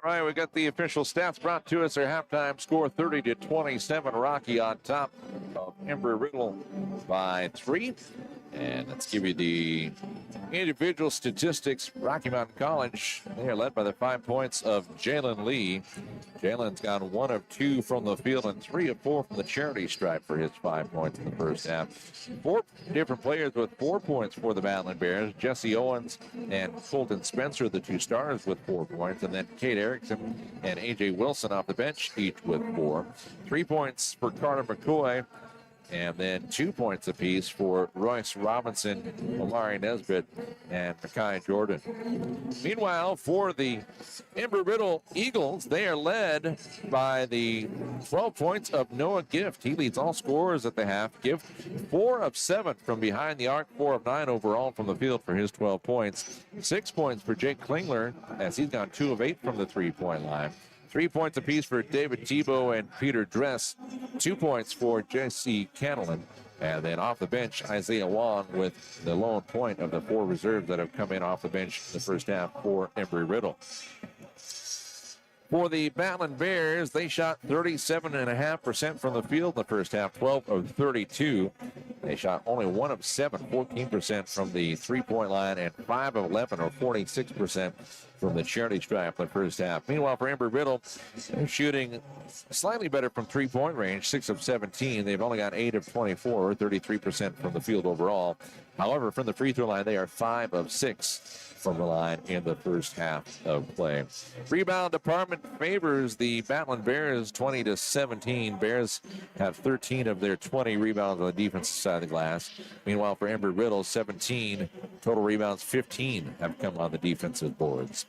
All right, we got the official stats brought to us. Our halftime score 30-27. Rocky on top of Embry-Riddle by 3. And let's give you the individual statistics. Rocky Mountain College, they are led by the 5 points of Jalen Lee. Jalen's gone 1 of 2 from the field and 3 of 4 from the charity stripe for his 5 points in the first half. 4 different players with 4 points for the Battlin Bears. Jesse Owens and Fulton Spencer, the 2 stars, with 4 points. And then Kate Erickson and A.J. Wilson off the bench, each with 4. 3 points for Carter McCoy. And then 2 points apiece for Royce Robinson, Omari Nesbitt, and Makai Jordan. Meanwhile, for the Embry-Riddle Eagles, they are led by the 12 points of Noah Gift. He leads all scorers at the half. Gift 4 of 7 from behind the arc, 4 of 9 overall from the field for his 12 points. 6 points for Jake Klingler, as he's gone 2 of 8 from the 3-point line. 3 points apiece for David Tebow and Peter Dress. 2 points for Jesse Cantillon. And then off the bench, Isaiah Wong with the lone point of the 4 reserves that have come in off the bench in the first half for Embry-Riddle. For the Battlin Bears, they shot 37.5% from the field in the first half, 12 of 32. They shot only 1 of 7, 14% from the 3-point line, and 5 of 11, or 46%, from the charity stripe in the first half. Meanwhile, for Embry-Riddle, they're shooting slightly better from 3-point range, 6 of 17. They've only got 8 of 24, or 33% from the field overall. However, from the free throw line, they are 5 of 6 from the line in the first half of play. Rebound department favors the Battlin Bears 20-17. Bears have 13 of their 20 rebounds on the defensive side of the glass. Meanwhile, for Embry-Riddle, 17 total rebounds, 15 have come on the defensive boards.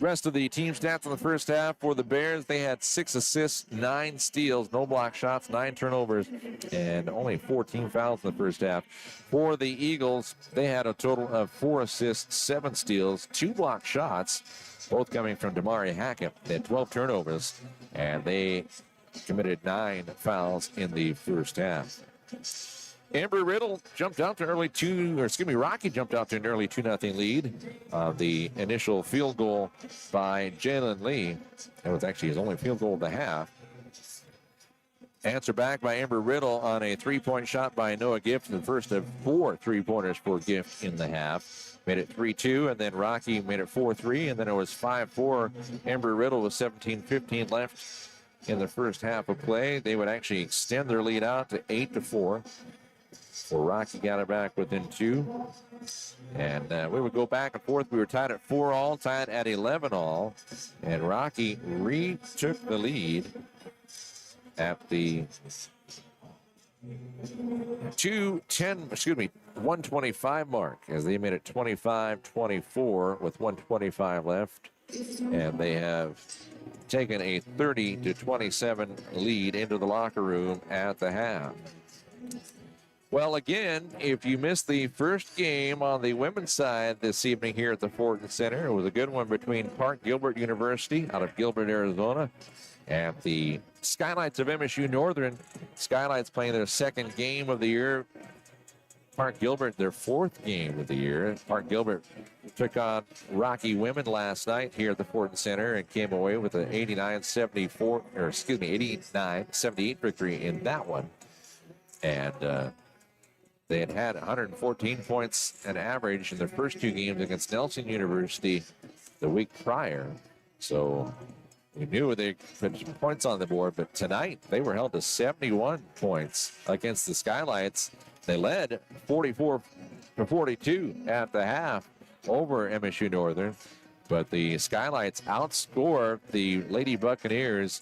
Rest of the team stats in the first half for the Bears, they had 6 assists, 9 steals, no block shots, 9 turnovers, and only 14 fouls in the first half. For the Eagles, they had a total of 4 assists, 7 steals, 2 block shots, both coming from Damari Hackett. They had 12 turnovers, and they committed 9 fouls in the first half. Embry-Riddle jumped out to Rocky jumped out to an early 2-0 lead. The initial field goal by Jalen Lee. It was actually his only field goal of the half. Answer back by Embry-Riddle on a 3-point shot by Noah Gift, the first of 4 3-pointers for Gift in the half. Made it 3-2, and then Rocky made it 4-3, and then it was 5-4. Embry-Riddle with 17-15 left in the first half of play. They would actually extend their lead out to 8-4. Well, Rocky got it back within 2. And we would go back and forth. We were tied at 4 all, tied at 11 all. And Rocky retook the lead at the 125 mark, as they made it 25-24 with 125 left. And they have taken a 30-27 lead into the locker room at the half. Well, again, if you missed the first game on the women's side this evening here at the Fortin Center, it was a good one between Park Gilbert University out of Gilbert, Arizona, and the Skylights of MSU Northern. Skylights playing their 2nd game of the year. Park Gilbert, their 4th game of the year. Park Gilbert took on Rocky women last night here at the Fortin Center and came away with an 89-78 victory in that one. And they had 114 points an average in their first 2 games against Nelson University the week prior. So we knew they put some points on the board, but tonight they were held to 71 points against the Skylights. They led 44-42 at the half over MSU Northern, but the Skylights outscored the Lady Buccaneers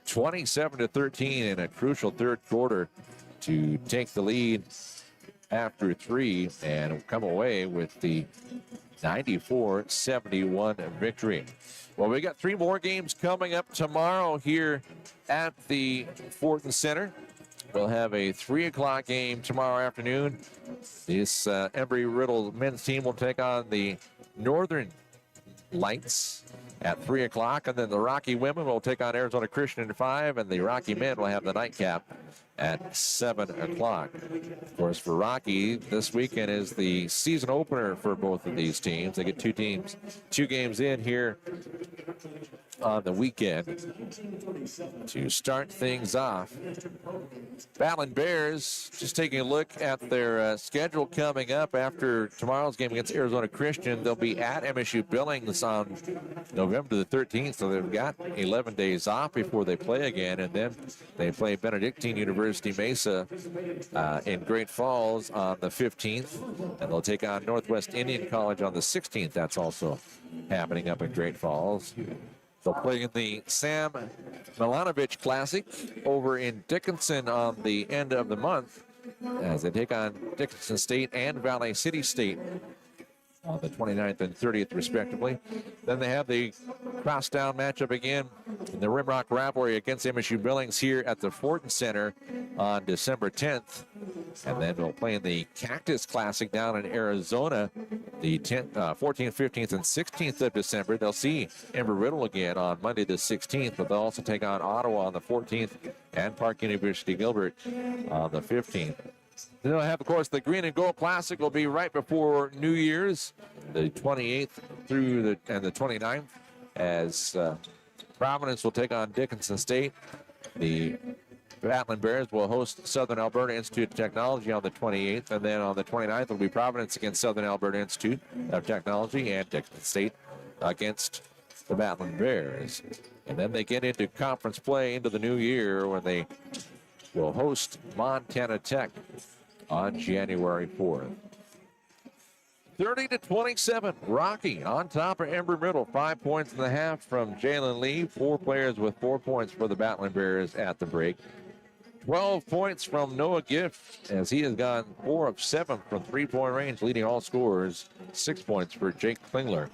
27-13 in a crucial 3rd quarter to take the lead after 3 and come away with the 94-71 victory. Well, we got 3 more games coming up tomorrow here at the Fortin Center. We'll have a 3 o'clock game tomorrow afternoon. This Embry-Riddle men's team will take on the Northern Lights. at 3 o'clock. And then the Rocky women will take on Arizona Christian at 5. And the Rocky men will have the nightcap at 7 o'clock. Of course, for Rocky, this weekend is the season opener for both of these teams. They get two games in here on the weekend to start things off. Battlin Bears, just taking a look at their schedule coming up after tomorrow's game against Arizona Christian. They'll be at MSU Billings on November the 13th, so they've got 11 days off before they play again, and then they play Benedictine University Mesa in Great Falls on the 15th, and they'll take on Northwest Indian College on the 16th. That's also happening up in Great Falls. They'll play in the Sam Milanovic Classic over in Dickinson on the end of the month as they take on Dickinson State and Valley City State on the 29th and 30th, respectively. Then they have the crosstown matchup again in the Rimrock rivalry against MSU Billings here at the Fortin Center on December 10th. And then we'll play in the Cactus Classic down in Arizona the 14th, 15th, and 16th of December. They'll see Embry-Riddle again on Monday the 16th, but they'll also take on Ottawa on the 14th and Park University Gilbert on the 15th. Then they'll have, of course, the Green and Gold Classic will be right before New Year's, the 28th through the 29th, as Providence will take on Dickinson State. The Battlin Bears will host Southern Alberta Institute of Technology on the 28th, and then on the 29th will be Providence against Southern Alberta Institute of Technology, and Dickinson State against the Battlin Bears. And then they get into conference play into the new year when they will host Montana Tech on January 4th. 30-27, Rocky on top of Embry-Riddle. 5 points in the half from Jalen Lee. 4 players with 4 points for the Battlin Bears at the break. 12 points from Noah Gift as he has gone 4 of 7 from three-point range, leading all scorers. 6 points for Jake Klingler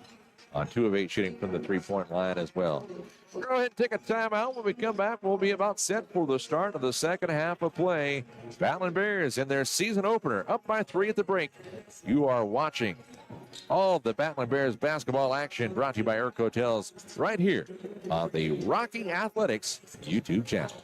on 2 of 8 shooting from the three-point line as well. We'll go ahead and take a timeout. When we come back, we'll be about set for the start of the second half of play. Battlin Bears in their season opener, up by 3 at the break. You are watching all the Battlin Bears basketball action brought to you by Eric Hotels right here on the Rocky Athletics YouTube channel.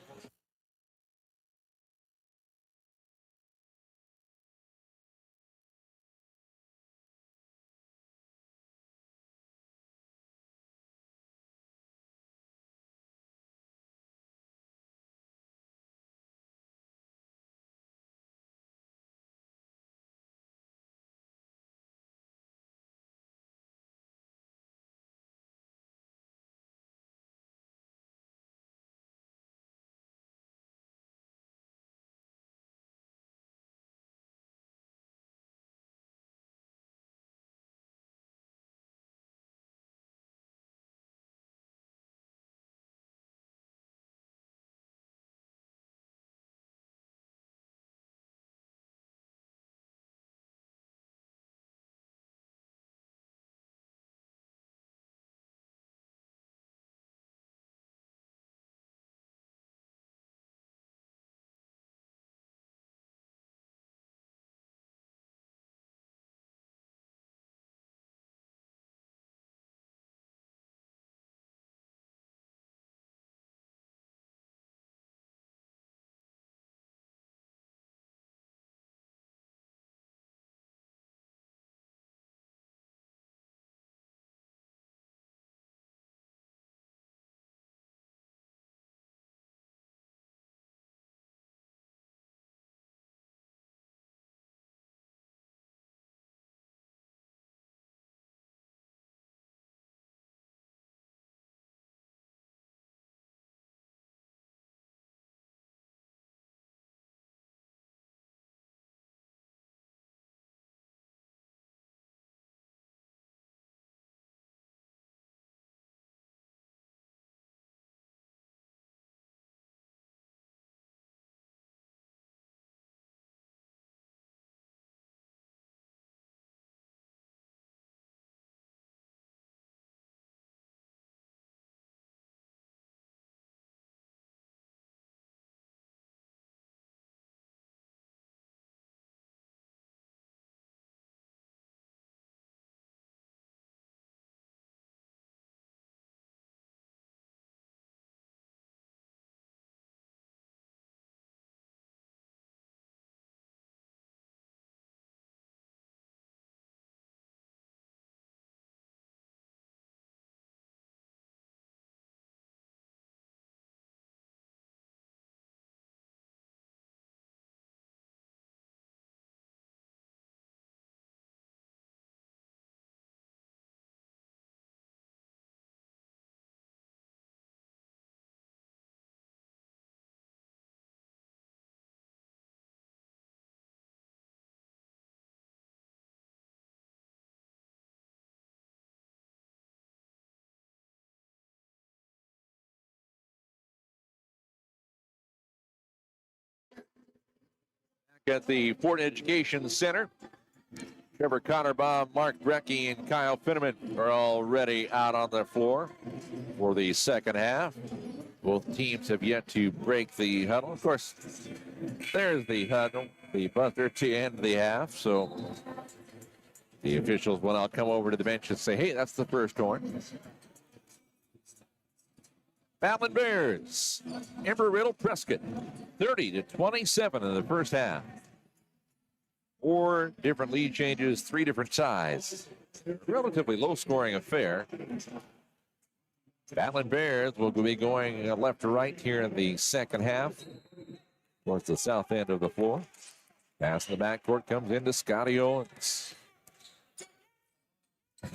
at the Fortin Education Center. Trevor Connerbaum, Mark Brecky, and Kyle Finneman are already out on the floor for the second half. Both teams have yet to break the huddle. Of course, there's the huddle, the buzzer to end the half. So the officials will now come over to the bench and say, hey, that's the first horn. Battlin Bears, Embry-Riddle Prescott, 30-27 in the first half. 4 different lead changes, 3 different ties. Relatively low-scoring affair. Battlin Bears will be going left to right here in the second half towards the south end of the floor. Pass in the backcourt comes into Scotty Owens.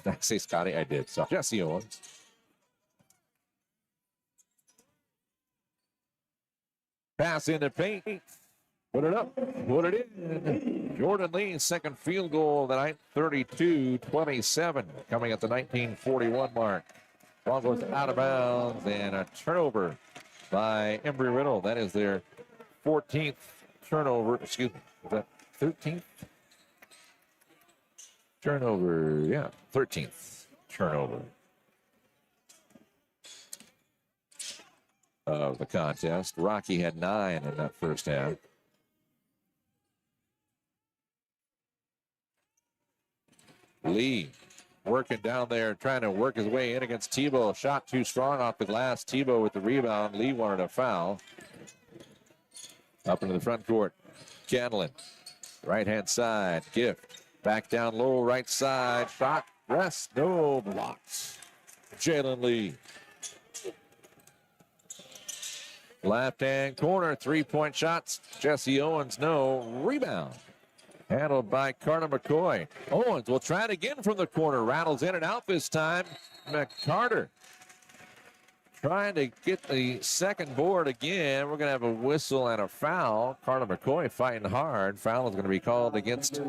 Did I say Scotty? I did. So Jesse Owens. Pass into paint. Put it up. Put it in. Jordan Lee's second field goal of the night, 32-27, coming at the 1941 mark. Ball goes out of bounds and a turnover by Embry-Riddle. That is their 14th turnover. Excuse me. Is that 13th? Turnover. Yeah, 13th turnover of the contest. Rocky had 9 in that first half. Lee working down there, trying to work his way in against Tebow. Shot too strong off the glass. Tebow with the rebound. Lee wanted a foul. Up into the front court. Candlin. Right-hand side. Gift. Back down low, right side. Shot. Rest. No blocks. Jalen Lee. Left-hand corner. 3-point shots. Jesse Owens, no. Rebound. Handled by Carter McCoy. Owens will try it again from the corner. Rattles in and out this time. McCarter trying to get the second board again. We're going to have a whistle and a foul. Carter McCoy fighting hard. Foul is going to be called against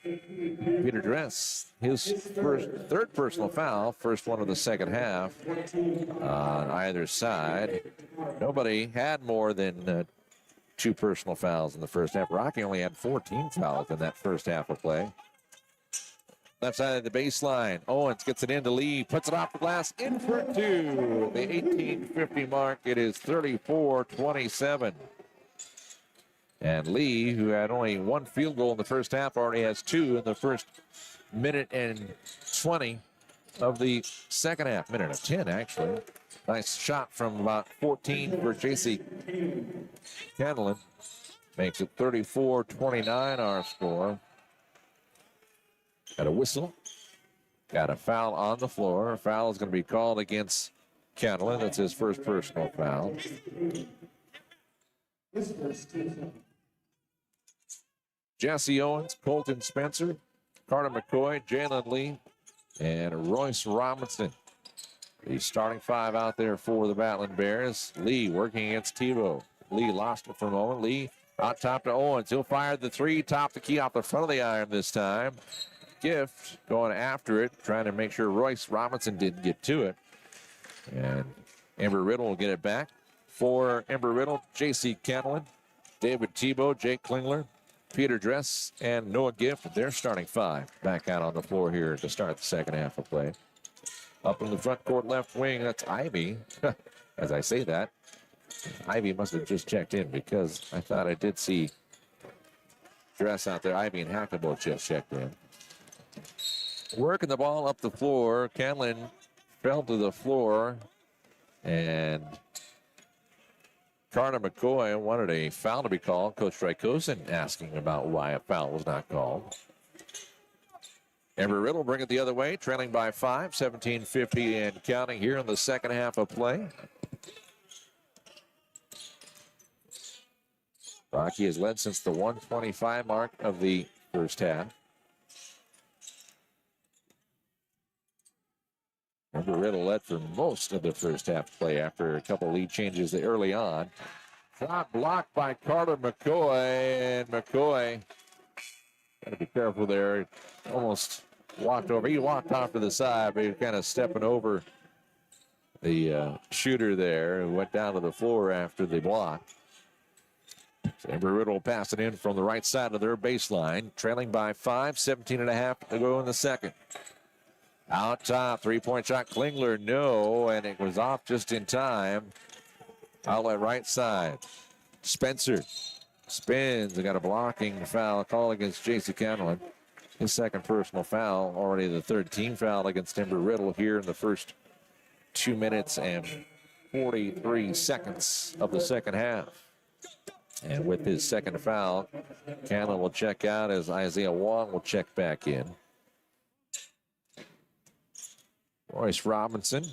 Peter Dress. His third personal foul. First one of the second half on either side. Nobody had more than 2 personal fouls in the first half. Rocky only had 14 fouls in that first half of play. Left side of the baseline. Owens gets it into Lee. Puts it off the glass. In for 2. The 18:50 mark. It is 34-27. And Lee, who had only 1 field goal in the first half, already has 2 in the first minute and 20 of the second half. Minute of 10, actually. Nice shot from about 14 for J.C. Candlin. Makes it 34-29, our score. Got a whistle. Got a foul on the floor. Foul is going to be called against Candlin. That's his first personal foul. Jesse Owens, Colton Spencer, Carter McCoy, Jalen Lee, and Royce Robinson. The starting 5 out there for the Battlin Bears. Lee working against Tebow. Lee lost it for a moment. Lee out top to Owens. He'll fire the 3, top the key off the front of the iron this time. Gift going after it, trying to make sure Royce Robinson didn't get to it. And Embry-Riddle will get it back. For Embry-Riddle, J.C. Candlin, David Tebow, Jake Klingler, Peter Dress, and Noah Gift. They're starting 5 back out on the floor here to start the second half of play. Up in the front court left wing, that's Ivy. As I say that, Ivy must have just checked in because I thought I did see Dress out there. Ivy and Hackett both just checked in. Working the ball up the floor. Candlin fell to the floor, and Carter McCoy wanted a foul to be called. Coach Rykosen asking about why a foul was not called. Embry-Riddle bring it the other way, trailing by 5, 17:50 and counting here in the second half of play. Rocky has led since the 125 mark of the first half. Embry-Riddle led for most of the first half play after a couple lead changes early on. Shot blocked by Carter McCoy, and McCoy, got to be careful there. Almost walked over. He walked off to the side, but he was kind of stepping over the shooter there, who went down to the floor after the block. So Embry-Riddle will pass it in from the right side of their baseline, trailing by 5, 17.5 to go in the second. Out top, three-point shot, Klingler, no, and it was off just in time. Outlet right side. Spencer spins and got a blocking foul call against J.C. Canlon. His second personal foul, already the third team foul against Embry-Riddle here in the first 2 minutes and 43 seconds of the second half. And with his second foul, Canlon will check out as Isaiah Wong will check back in. Royce Robinson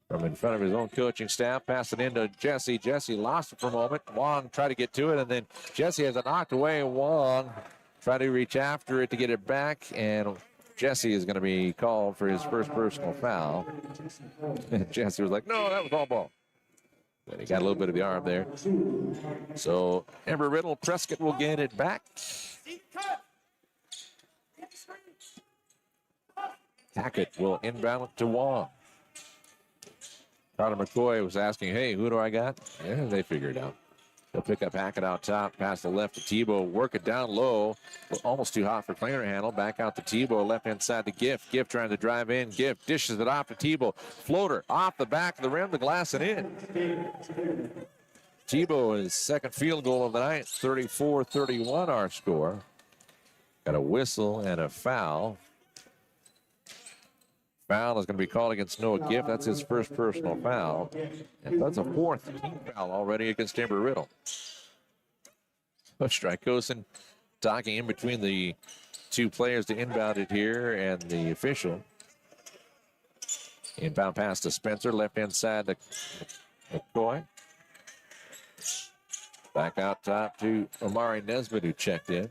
from in front of his own coaching staff, pass it into Jesse. Jesse lost it for a moment. Wong tried to get to it, and then Jesse has it knocked away. Wong tried to reach after it to get it back, and Jesse is going to be called for his first personal foul. And Jesse was like, no, that was all ball. But he got a little bit of the arm there. So Embry-Riddle, Prescott will get it back. Hackett will inbound it to Wong. Carter McCoy was asking, hey, who do I got? Yeah, they figured it out. They'll pick up Hackett out top, pass the left to Tebow, work it down low. Almost too hot for Klinger to handle. Back out to Tebow, left-hand side to Gift. Gift trying to drive in. Gift dishes it off to Tebow. Floater off the back of the rim, the glass and in. Tebow, his second field goal of the night, 34-31 our score. Got a whistle and a foul. Foul is going to be called against Noah Gift. That's his first personal foul. And that's a fourth team foul already against Embry-Riddle. Strykosin talking in between the two players to inbound it here and the official. Inbound pass to Spencer, left-hand side to McCoy. Back out top to Omari Nesbitt, who checked in.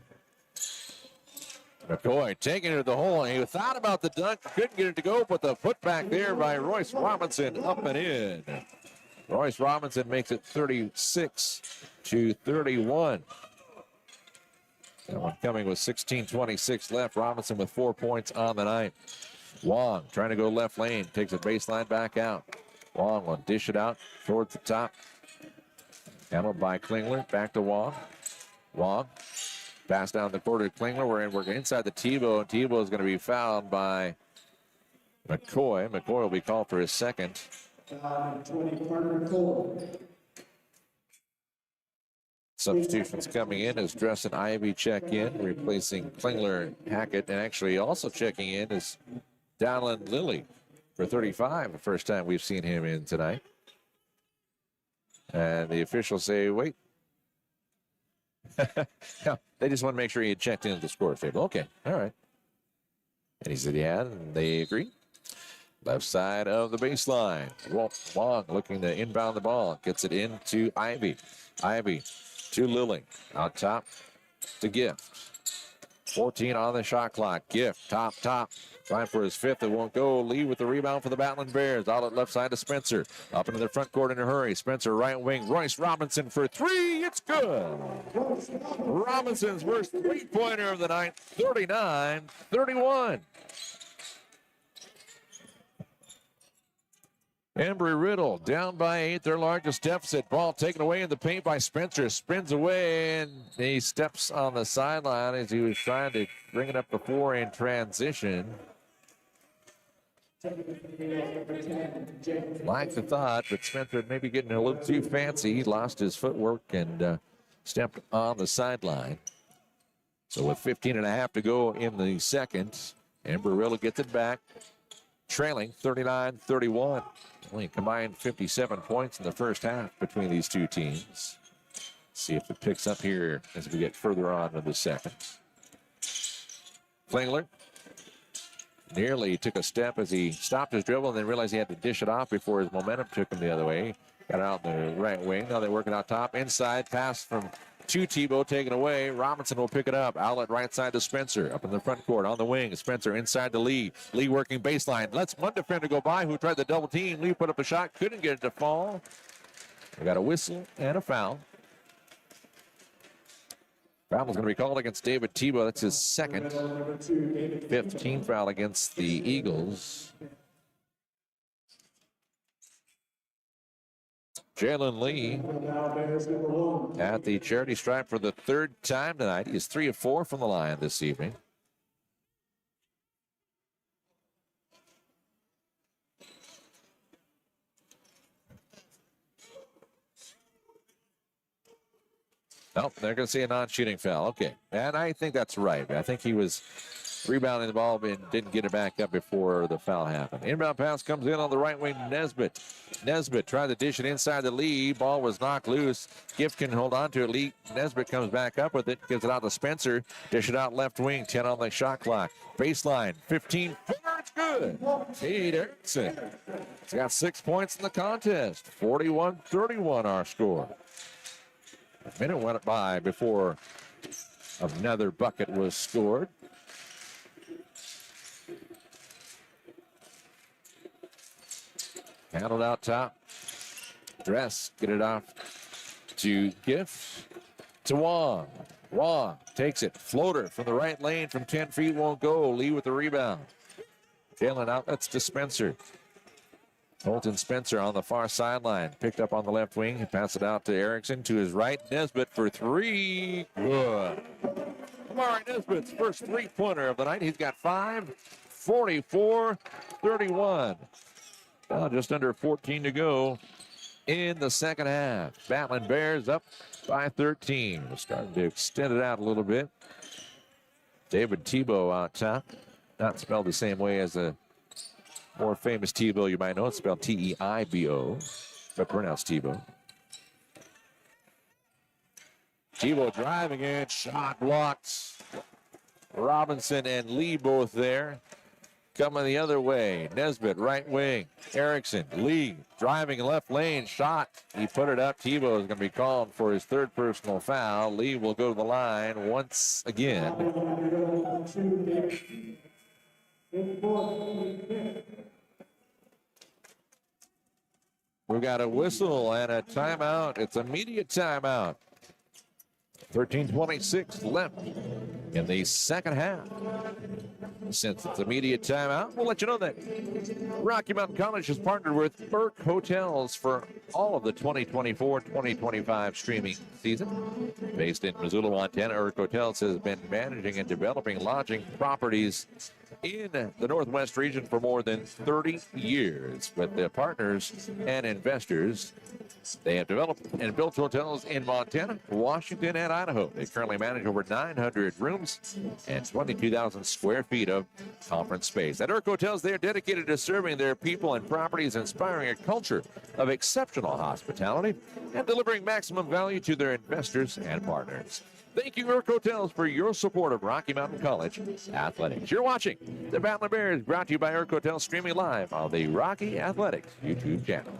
McCoy taking it to the hole. He thought about the dunk, couldn't get it to go, but the putback there by Royce Robinson up and in. Royce Robinson makes it 36-31. That one coming with 16:26 left. Robinson with 4 points on the night. Wong trying to go left lane, takes a baseline back out. Wong will dish it out towards the top. Handled by Klingler, back to Wong. Wong. Pass down the court to Klingler. We're inside the Tebow, and Tebow is going to be fouled by McCoy. McCoy will be called for his second. Substitutions coming in as Dress and Ivy check in, replacing Klingler, Hackett, and actually also checking in is Dallin Lilly for 35, the first time we've seen him in tonight. And the officials say, wait. No, they just want to make sure he had checked into the score table. Okay, all right. And he said, yeah, and they agree. Left side of the baseline. Wong looking to inbound the ball. Gets it into Ivy. Ivy to Lilly. Out top to Gift. 14 on the shot clock. Gift, top. Trying for his fifth. It won't go. Lee with the rebound for the Battlin Bears. Outlet left side to Spencer. Up into the front court in a hurry. Spencer right wing. Royce Robinson for three. It's good. Robinson's first three-pointer of the night. 39-31. Embry-Riddle down by 8, their largest deficit. Ball taken away in the paint by Spencer. Spins away, and he steps on the sideline as he was trying to bring it up the floor in transition. Like the thought, but Spencer maybe getting a little too fancy. He lost his footwork and stepped on the sideline. So with 15.5 to go in the second, Embry-Riddle gets it back, trailing 39-31. Only combined 57 points in the first half between these two teams. See if it picks up here as we get further on in the second. Klingler nearly took a step as he stopped his dribble and then realized he had to dish it off before his momentum took him the other way. Got out in the right wing. Now they're working out top. Inside pass from to Tebow, taken away. Robinson will pick it up. Outlet right side to Spencer. Up in the front court on the wing. Spencer inside to Lee. Lee working baseline. Lets one defender go by who tried the double team. Lee put up a shot. Couldn't get it to fall. We got a whistle and a foul. Foul is going to be called against David Tebow. That's his second. 5th team foul against the Eagles. Jalen Lee at the charity stripe for the third time tonight. He's 3 of 4 from the line this evening. Nope, they're going to see a non-shooting foul. Okay, and I think that's right. I think he was rebounding the ball and didn't get it back up before the foul happened. Inbound pass comes in on the right wing, Nesbitt. Nesbitt tried to dish it inside the Lee. Ball was knocked loose. Gift can hold on to it. Lee Nesbitt comes back up with it, gives it out to Spencer. Dish it out left wing, 10 on the shot clock. Baseline, 15. It's good. Tate Erickson. He's got 6 points in the contest. 41-31 our score. A minute went by before another bucket was scored. Handled out top. Dress, get it off to Gift. To Wong. Wong takes it. Floater from the right lane from 10 feet won't go. Lee with the rebound. Jalen outlets to Spencer. Colton Spencer on the far sideline. Picked up on the left wing. He passed it out to Erickson to his right. Nesbitt for 3. Good. Amari Nesbitt's first three-pointer of the night. He's got 5. 44-31. Now just under 14 to go in the second half. Battlin Bears up by 13. We're starting to extend it out a little bit. David Tebow out top. Not spelled the same way as the more famous Tebow you might know. It's spelled T-E-I-B-O, but pronounced Tebow. Tebow driving in, shot blocked. Robinson and Lee both there. Coming the other way, Nesbitt, right wing. Erickson, Lee, driving left lane, shot. He put it up. Tebow is going to be called for his third personal foul. Lee will go to the line once again. We've got a whistle and a timeout. It's immediate timeout. 13:26 left in the second half. Since it's immediate timeout, we'll let you know that Rocky Mountain College has partnered with Burke Hotels for all of the 2024-2025 streaming season. Based in Missoula, Montana, Burke Hotels has been managing and developing lodging properties in the Northwest region for more than 30 years. With their partners and investors, they have developed and built hotels in Montana, Washington, and Idaho. They currently manage over 900 rooms and 22,000 square feet of conference space. At Urk Hotels, they are dedicated to serving their people and properties, inspiring a culture of exceptional hospitality and delivering maximum value to their investors and partners. Thank you, Urk Hotels, for your support of Rocky Mountain College Athletics. You're watching the Battlin Bears, brought to you by Urk Hotels, streaming live on the Rocky Athletics YouTube channel.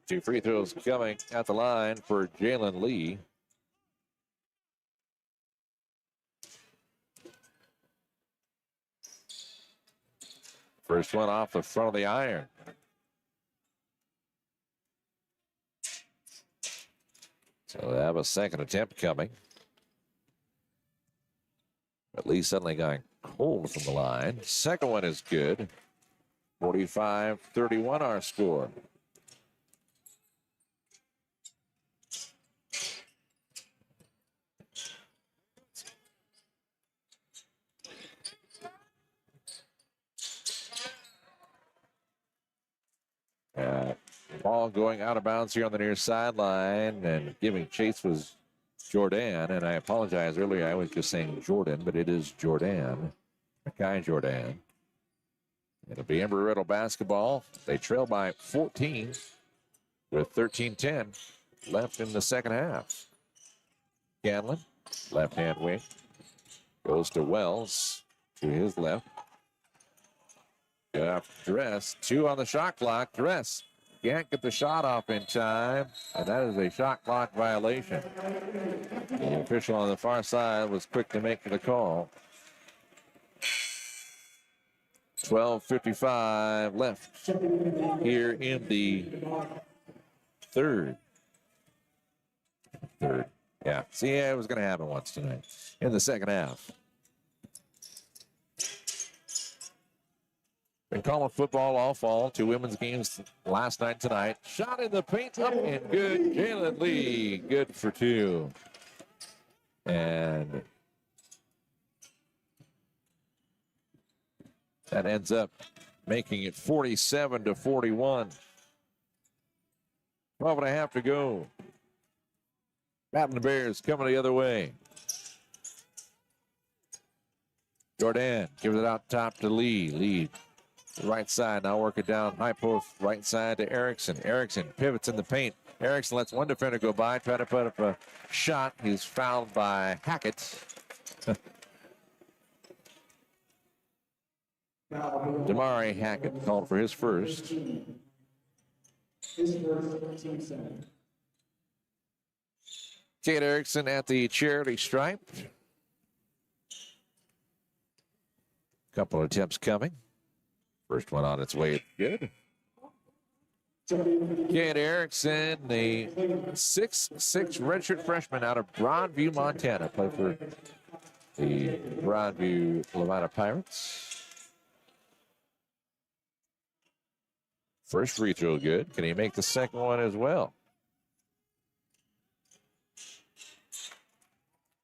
Two free throws coming at the line for Jalen Lee. First one off the front of the iron. So they have a second attempt coming. But Lee suddenly going cold from the line. Second one is good. 45-31 our score. Ball going out of bounds here on the near sideline, and giving chase was Jordan. And I apologize earlier, I was just saying Jordan, but it is Jordan, Makai Jordan. It'll be Embry-Riddle basketball. They trail by 14 with 13:10 left in the second half. Ganlon, left-hand wing, goes to Wells to his left. Dress, 2 on the shot clock. Dress can't get the shot off in time, and that is a shot clock violation. The official on the far side was quick to make the call. 12:55 left here in the third. Yeah. See, it was going to happen once tonight in the second half. Been calling football all fall. 2 women's games last night, tonight. Shot in the paint, up and good. Jalen Lee, good for 2. And that ends up making it 47-41. 12 and a half to go. Battlin Bears coming the other way. Jordan gives it out top to Lee. Lee, right side, now work it down. High post, right side to Erickson. Erickson pivots in the paint. Erickson lets one defender go by, try to put up a shot. He's fouled by Hackett. Damari Hackett called for his first. Kate Erickson at the charity stripe. Couple of attempts coming. First one on its way. Good. Kate Erickson, the 6'6" redshirt freshman out of Broadview, Montana. Played for the Broadview Levada Pirates. First free throw good. Can he make the second one as well?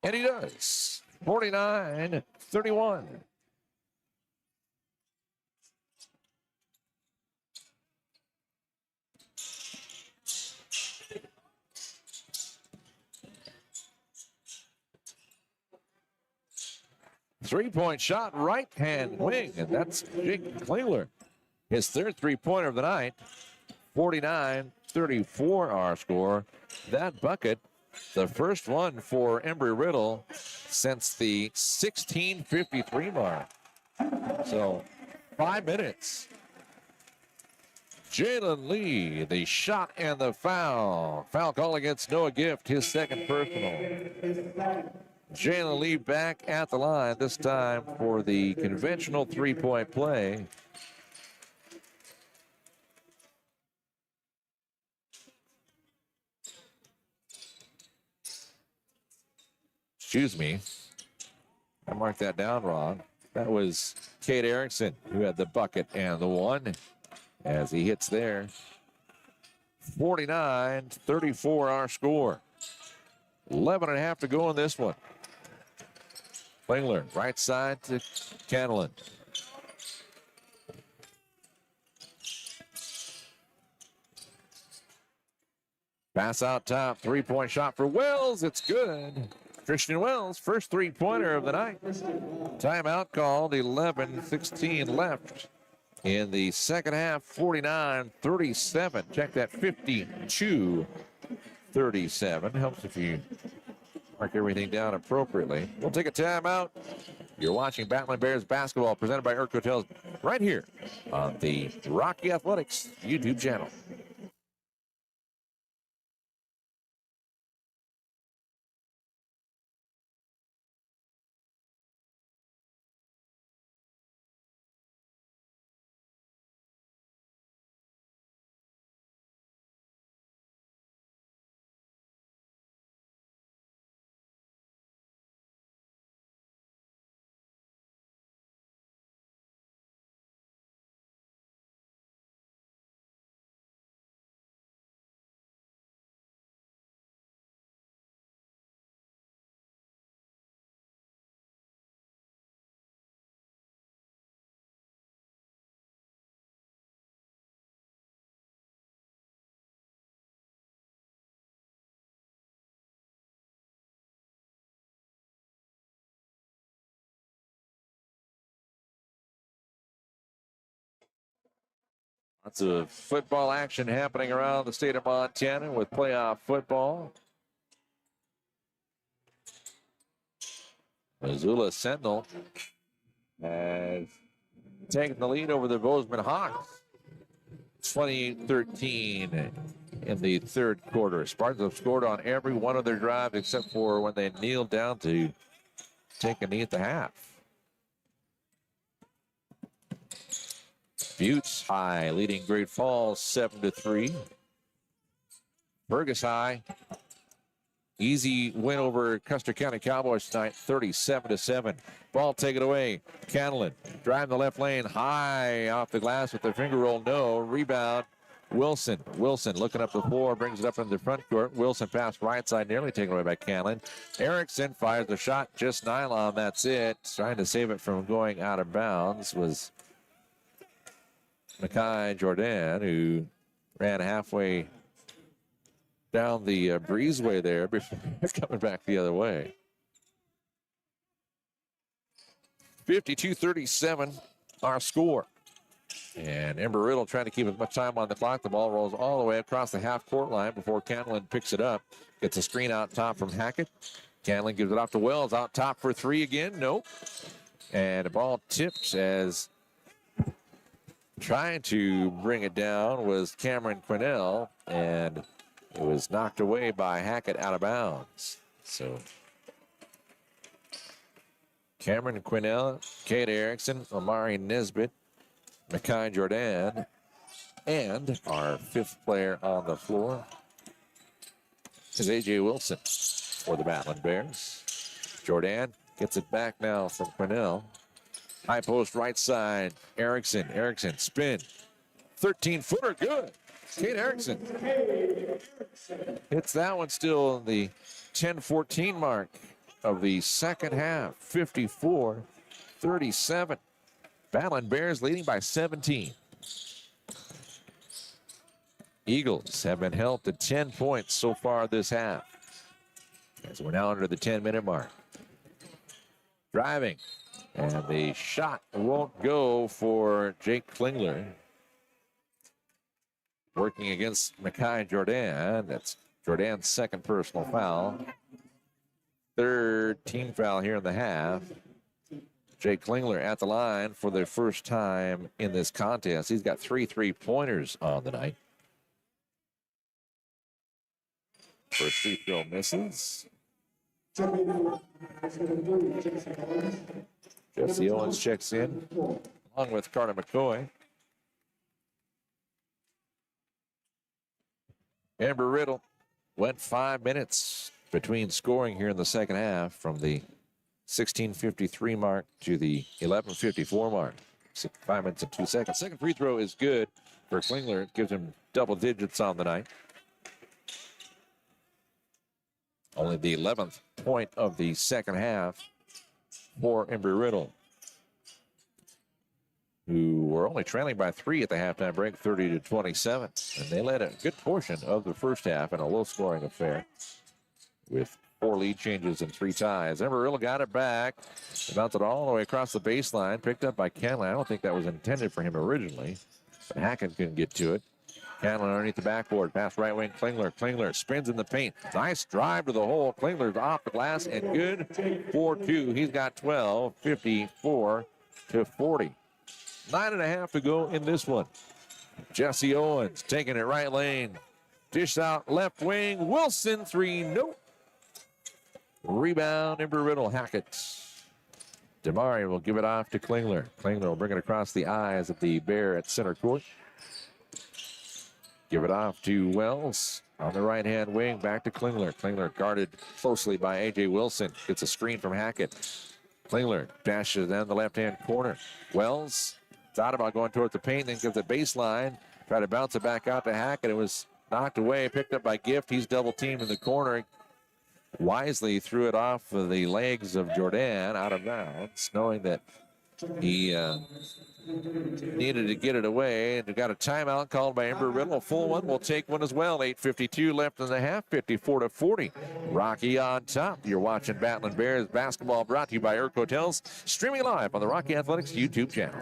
And he does. 49-31. Three-point shot, right-hand wing, and that's Jake Klingler. His third three-pointer of the night. 49-34 our score. That bucket, the first one for Embry-Riddle since the 1653 mark. So 5 minutes. Jalen Lee, the shot and the foul. Foul call against Noah Gift, his second personal. Jalen Lee back at the line, this time for the conventional three-point play. Excuse me. I marked that down wrong. That was Kate Erickson who had the bucket and the one as he hits there. 49-34 our score. 11 and a half to go in this one. Klingler, right side to Canalan. Pass out top, three-point shot for Wells. It's good. Christian Wells, first three-pointer of the night. Timeout called, 11:16 left in the second half, 49-37. Check that, 52-37. Helps if you mark everything down appropriately. We'll take a timeout. You're watching Battlin Bears basketball presented by Urk Hotels right here on the Rocky Athletics YouTube channel. Lots of football action happening around the state of Montana with playoff football. Missoula Sentinel has taken the lead over the Bozeman Hawks. 28-13 in the third quarter. Spartans have scored on every one of their drives except for when they kneeled down to take a knee at the half. Buttes High leading Great Falls 7-3. Burgess High, easy win over Custer County Cowboys tonight, 37-7. Ball taken away. Canlin driving the left lane, high off the glass with the finger roll. No rebound. Wilson looking up the floor, brings it up into the front court. Wilson pass right side, nearly taken away by Canlin. Erickson fires the shot, just nylon. That's it. Trying to save it from going out of bounds was Mackay Jordan, who ran halfway down the breezeway there before coming back the other way. 52-37, our score. And Embry-Riddle trying to keep as much time on the clock. The ball rolls all the way across the half-court line before Canlin picks it up. Gets a screen out top from Hackett. Canlin gives it off to Wells. Out top for three again. Nope. And the ball tipped as trying to bring it down was Cameron Quinnell. And it was knocked away by Hackett out of bounds. So Cameron Quinnell, Kate Erickson, Omari Nesbitt, Mackay Jordan, and our fifth player on the floor is A.J. Wilson for the Battlin Bears. Jordan gets it back now from Quinnell. High post right side, Erickson, spin. 13-footer, good. Kate Erickson hits that one still in the 10-14 mark of the second half, 54-37. Battlin Bears leading by 17. Eagles have been held to 10 points so far this half, as we're now under the 10-minute mark. Driving, and the shot won't go for Jake Klingler. Working against Mackay Jordan. That's Jordan's second personal foul. Third team foul here in the half. Jake Klingler at the line for the first time in this contest. He's got 3 3-pointers on the night. First free throw misses. Jesse Owens checks in along with Carter McCoy. Embry-Riddle went 5 minutes between scoring here in the second half from the 16:53 mark to the 11:54 mark. 5 minutes and 2 seconds. Second free throw is good for Klingler. It gives him double digits on the night. Only the 11th point of the second half for Embry-Riddle, who were only trailing by 3 at the halftime break, 30-27. And they led a good portion of the first half in a low-scoring affair with 4 lead changes and 3 ties. Embry-Riddle got it back. Bounced it all the way across the baseline. Picked up by Canlin. I don't think that was intended for him originally, but Hackett couldn't get to it. Canlin underneath the backboard. Pass right wing. Klingler spins in the paint. Nice drive to the hole. Klingler's off the glass and good for 2. He's got 12, 54-40. 9.5 to go in this one. Jesse Owens taking it right lane. Dish out left wing. Wilson 3. Nope. Rebound, Embry-Riddle. Hackett. Damari will give it off to Klingler. Klingler will bring it across the eyes of the Bear at center court. Give it off to Wells on the right-hand wing. Back to Klingler. Klingler guarded closely by A.J. Wilson. Gets a screen from Hackett. Klingler dashes down the left-hand corner. Wells thought about going towards the paint, then gives a baseline. Try to bounce it back out to Hackett. It was knocked away, picked up by Gift. He's double-teamed in the corner. Wisely threw it off of the legs of Jordan out of bounds, knowing that he needed to get it away. And got a timeout called by Embry-Riddle. A full one. We'll take one as well. 8:52 left in the half. 54-40. Rocky on top. You're watching Battlin Bears basketball, brought to you by Irk Hotels. Streaming live on the Rocky Athletics YouTube channel.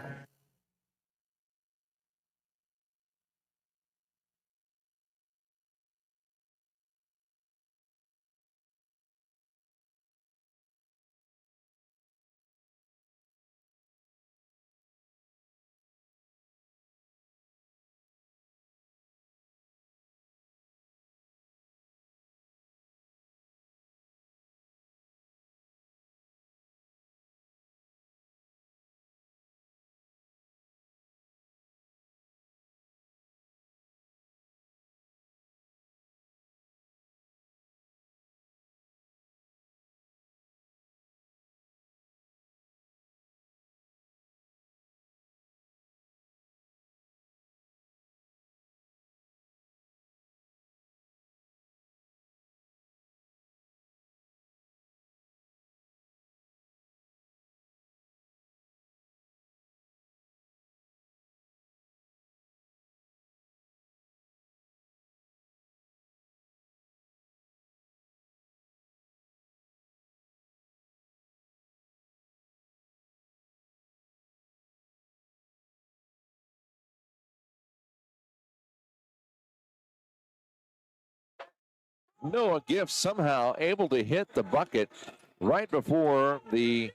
Noah Gift somehow able to hit the bucket right before the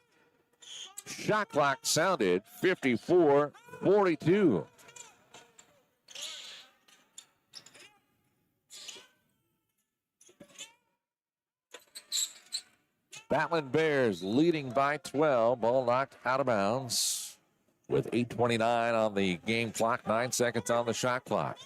shot clock sounded. 54-42. Battlin Bears leading by 12. Ball knocked out of bounds with 8:29 on the game clock, 9 seconds on the shot clock.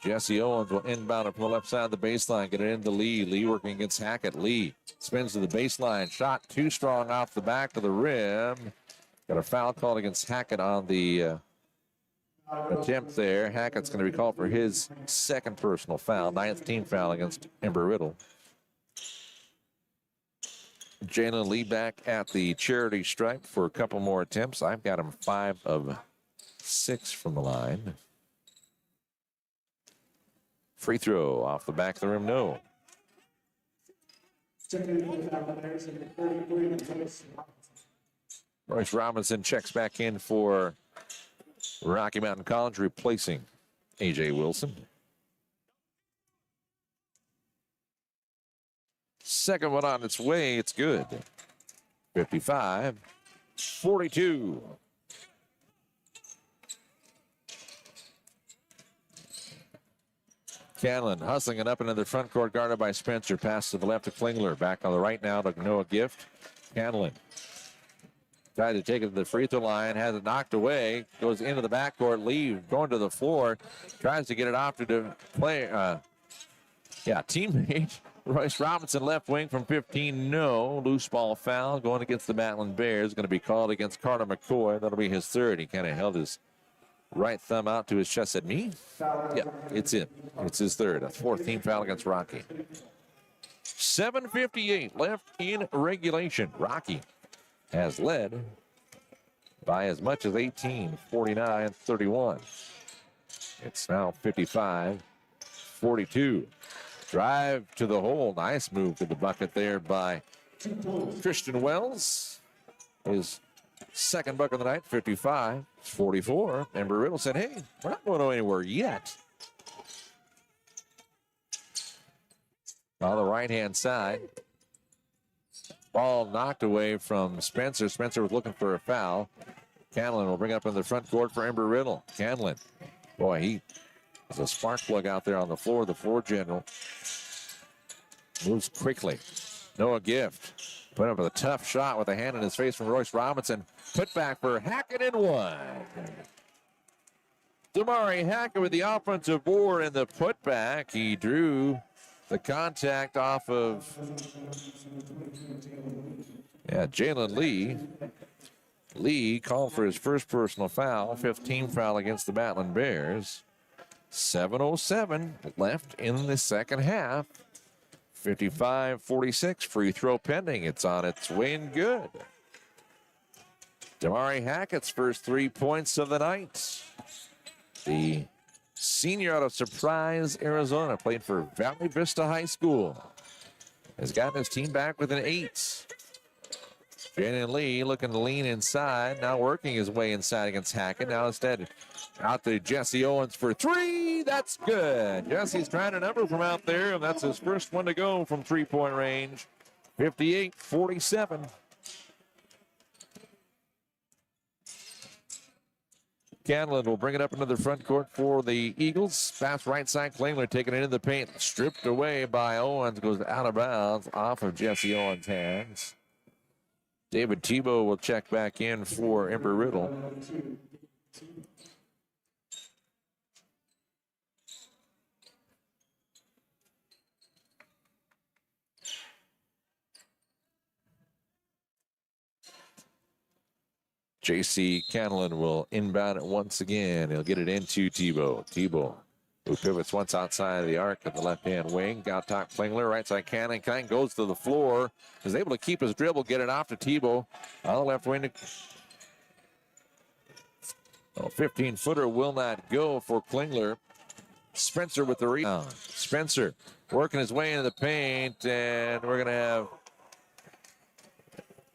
Jesse Owens will inbound it from the left side of the baseline, get it into Lee. Lee working against Hackett. Lee spins to the baseline. Shot too strong off the back of the rim. Got a foul called against Hackett on the attempt there. Hackett's going to be called for his second personal foul, 9th team foul against Embry-Riddle. Jalen Lee back at the charity stripe for a couple more attempts. I've got him 5 of 6 from the line. Free throw off the back of the rim, no. Royce Robinson checks back in for Rocky Mountain College, replacing A.J. Wilson. Second one on its way. It's good. 55-42. Canlin hustling it up into the front court, guarded by Spencer. Pass to the left to Klingler. Back on the right now to Noah Gift. Canlin tried to take it to the free throw line, has it knocked away, goes into the backcourt, Lee going to the floor, tries to get it off to the teammate. Royce Robinson, left wing from 15, no. Loose ball foul going against the Battlin Bears. Going to be called against Carter McCoy. That'll be his third. He kind of held his right thumb out to his chest. Said, me? Yeah, it's in. It's his third. A 4th team foul against Rocky. 7:58 left in regulation. Rocky has led by as much as 18, 49-31. It's now 55-42. Drive to the hole. Nice move to the bucket there by Christian Wells. His second bucket of the night, 55-44. Embry-Riddle said, hey, we're not going anywhere yet. On the right-hand side, ball knocked away from Spencer. Spencer was looking for a foul. Canlin will bring it up in the front court for Embry-Riddle. Canlin, boy, he is a spark plug out there on the floor. The floor general moves quickly. Noah Gift put up a tough shot with a hand in his face from Royce Robinson. Put back for Hackett and one. Damari Hackett with the offensive board and the putback. He drew the contact off of Jalen Lee. Lee called for his first personal foul, 15 foul against the Battlin Bears. 7:07 left in the second half. 55-46, free throw pending. It's on its way and good. Damari Hackett's first 3 points of the night. The senior out of Surprise, Arizona, played for Valley Vista High School, has gotten his team back with an 8. Jalen Lee looking to lean inside, now working his way inside against Hackett. Now instead, out to Jesse Owens for 3. That's good. Jesse's trying a number from out there, and that's his first one to go from three-point range. 58-47. Canlin will bring it up into the front court for the Eagles. Pass right side, Klingler taking it into the paint. Stripped away by Owens, goes out of bounds off of Jesse Owens' hands. David Tebow will check back in for Embry-Riddle. J.C. Canlin will inbound it once again. He'll get it into Tebow. Tebow, who pivots once outside of the arc at the left-hand wing. Got top Klingler, right side Cannon. Cannon goes to the floor. Is able to keep his dribble, get it off to Tebow. On the left wing. 15-footer will not go for Klingler. Spencer with the rebound. Spencer working his way into the paint, and we're going to have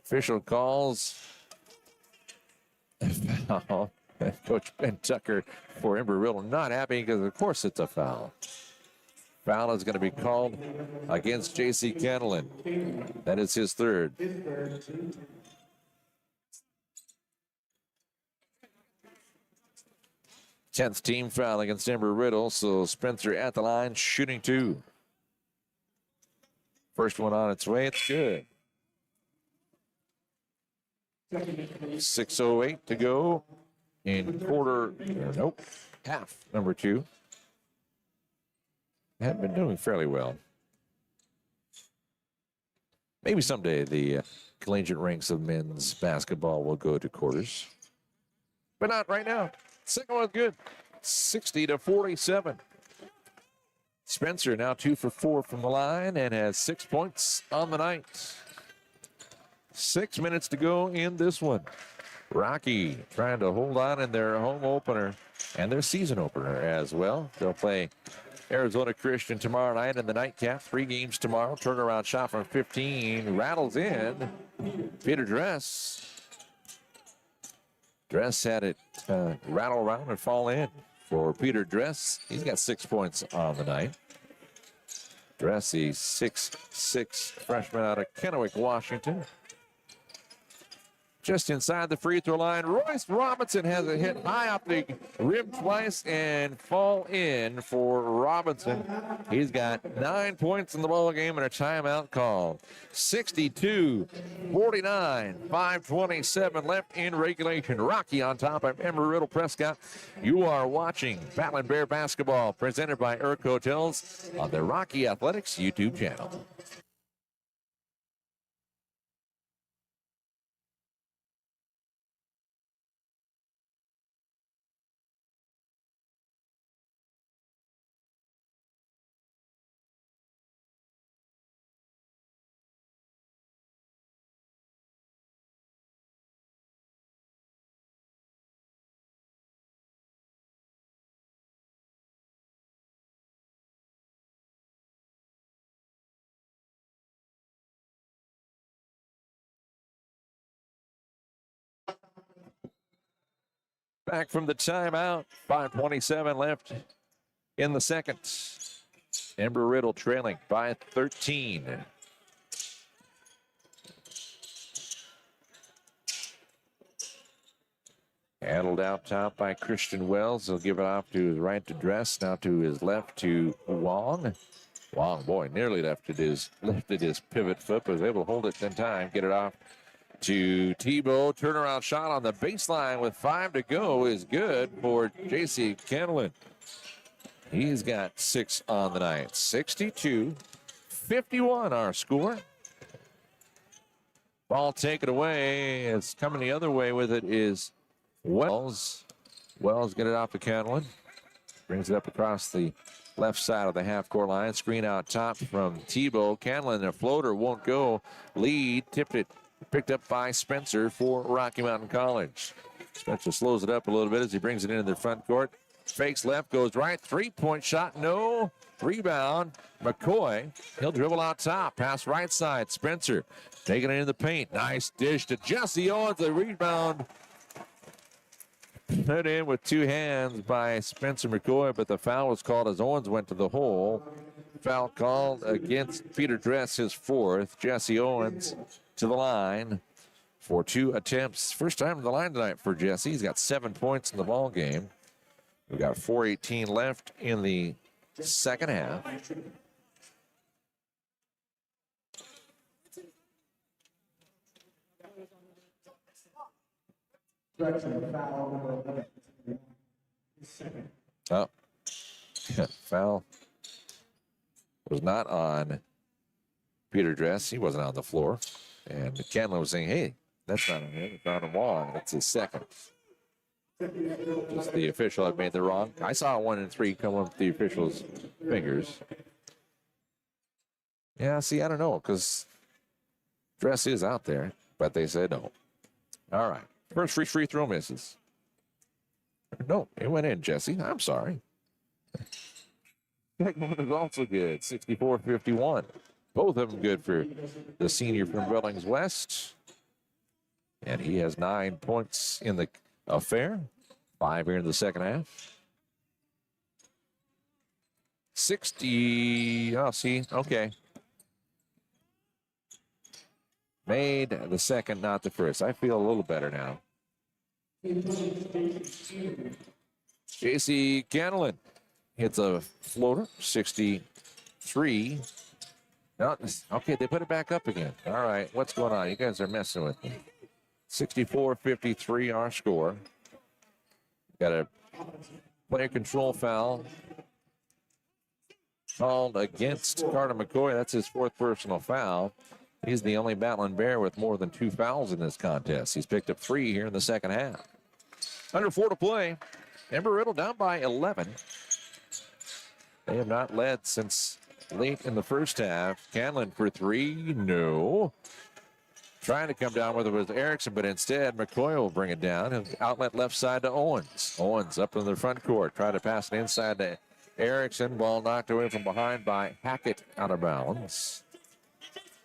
official calls. Coach Ben Tucker for Embry-Riddle not happy because, of course, it's a foul. Foul is going to be called against J.C. Candlin. That is his third. 10th team foul against Embry-Riddle, so Spencer at the line, shooting 2. First one on its way, it's good. 6:08 to go in half number 2. Have been doing fairly well. Maybe someday the collegiate ranks of men's basketball will go to quarters, but not right now. Second one's good, 60-47. Spencer now 2 for 4 from the line and has 6 points on the night. 6 minutes to go in this one. Rocky trying to hold on in their home opener and their season opener as well. They'll play Arizona Christian tomorrow night in the nightcap. 3 games tomorrow. Turnaround shot from 15. Rattles in. Peter Dress. Dress had it rattle around and fall in for Peter Dress. He's got 6 points on the night. Dress, the 6'6" freshman out of Kennewick, Washington. Just inside the free throw line, Royce Robinson has a hit high up the rim twice and fall in for Robinson. He's got 9 points in the ball game and a timeout called. 62-49, 5:27 left in regulation. Rocky on top of Embry-Riddle Prescott. You are watching Battlin Bear basketball presented by Urk Hotels on the Rocky Athletics YouTube channel. Back from the timeout, 5:27 left in the second. Embry-Riddle trailing by 13. Handled out top by Christian Wells. He'll give it off to his right to Dress, now to his left to Wong. Wong, boy, nearly lifted his pivot foot, but was able to hold it in time, get it off to Tebow. Turnaround shot on the baseline with 5 to go is good for J.C. Candlin. He's got 6 on the night. 62-51 our score. Ball taken away. It's coming the other way with it is Wells. Wells get it off to Candlin. Brings it up across the left side of the half-court line. Screen out top from Tebow. Candlin, a floater won't go. Lead, tipped it. Picked up by Spencer for Rocky Mountain College. Spencer slows it up a little bit as he brings it into the front court. Fakes left, goes right. 3-point shot, no. Rebound, McCoy. He'll dribble out top. Pass right side. Spencer taking it in the paint. Nice dish to Jesse Owens. The rebound put in with 2 hands by Spencer McCoy, but the foul was called as Owens went to the hole. Foul called against Peter Dress, his 4th. Jesse Owens to the line for 2 attempts. First time to the line tonight for Jesse. He's got 7 points in the ball game. We've got 4:18 left in the second half. Oh, foul was not on Peter Dress. He wasn't on the floor. And Candlin was saying, hey, that's not on him. It's not on Wong. That's his second. Just the official had made the wrong. I saw 1 and 3 come up the official's fingers. Yeah, see, I don't know, because Dress is out there, but they said no. All right. First free throw misses. No, it went in, Jesse. I'm sorry. Second one is also good. 64-51. Both of them good for the senior from Billings West. And he has 9 points in the affair. 5 here in the second half. 60. Oh, see, okay. Made the second, not the first. I feel a little better now. J.C. Ganelin hits a floater, 63. No, okay, they put it back up again. All right, what's going on? You guys are messing with me. 64-53 our score. Got a player control foul called against Carter McCoy. That's his 4th personal foul. He's the only Battlin Bear with more than 2 fouls in this contest. He's picked up 3 here in the second half. Under 4 to play. Embry-Riddle down by 11. They have not led since late in the first half. Canlin for 3. No. Trying to come down with it was Erickson, but instead McCoy will bring it down. Outlet left side to Owens. Owens up in the front court. Trying to pass it inside to Erickson. Ball knocked away from behind by Hackett, out of bounds.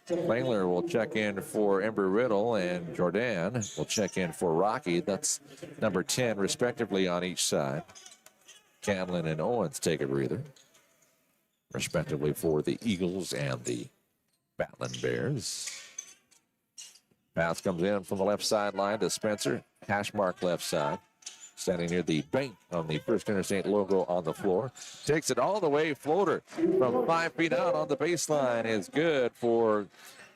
Klingler will check in for Embry-Riddle, and Jordan will check in for Rocky. That's number 10, respectively, on each side. Canlin and Owens take a breather, respectively, for the Eagles and the Battlin Bears. Pass comes in from the left sideline to Spencer. Hash mark left side. Standing near the bank on the First Interstate logo on the floor. Takes it all the way. Floater from 5 feet out on the baseline is good for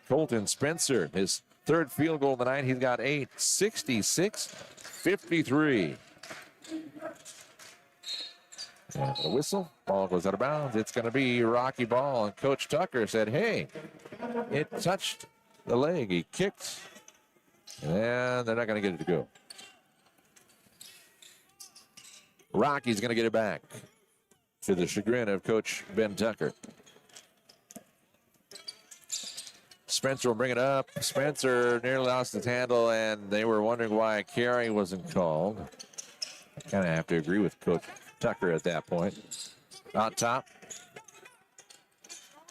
Colton Spencer. His 3rd field goal of the night. He's got 8. 66-53. And the whistle. Ball goes out of bounds. It's going to be Rocky ball. And Coach Tucker said, hey, it touched the leg. He kicked. And they're not going to get it to go. Rocky's going to get it back, to the chagrin of Coach Ben Tucker. Spencer will bring it up. Spencer nearly lost his handle, and they were wondering why a carry wasn't called. Kind of have to agree with Coach Tucker at that point. On top,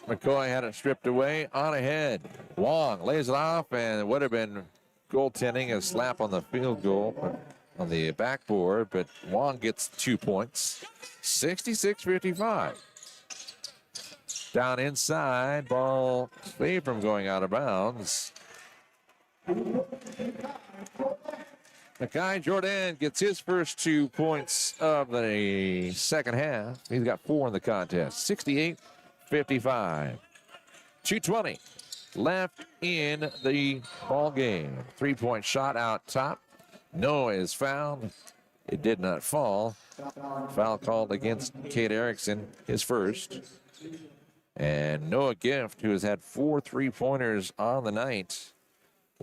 McCoy had it stripped away. On ahead, Wong lays it off, and it would have been goaltending, a slap on the field goal on the backboard, but Wong gets 2 points. 66-55. Down inside, ball saved from going out of bounds. Mackay Jordan gets his first 2 points of the second half. He's got 4 in the contest. 68-55. 2:20 left in the ball game. 3-point shot out top. Noah is fouled. It did not fall. Foul called against Cade Erickson, his first. And Noah Gift, who has had 4 3-pointers on the night,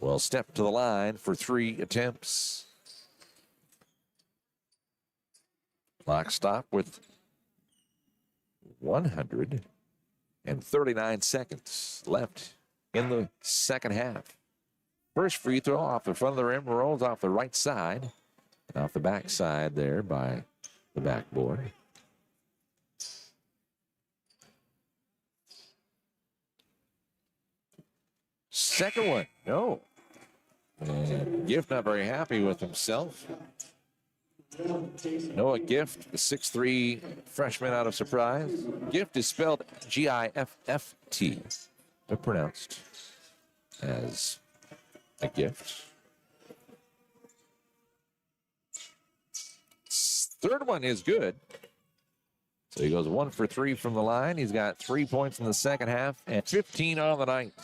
will step to the line for 3 attempts. Clock stop with 139 seconds left in the second half. First free throw off the front of the rim, rolls off the right side, off the back side there by the backboard. Second one, no. And Gift not very happy with himself. Noah Gift, the 6'3" freshman out of Surprise. Gift is spelled G-I-F-F-T, but pronounced as a gift. Third one is good. So he goes 1 for 3 from the line. He's got 3 points in the second half and 15 on the night.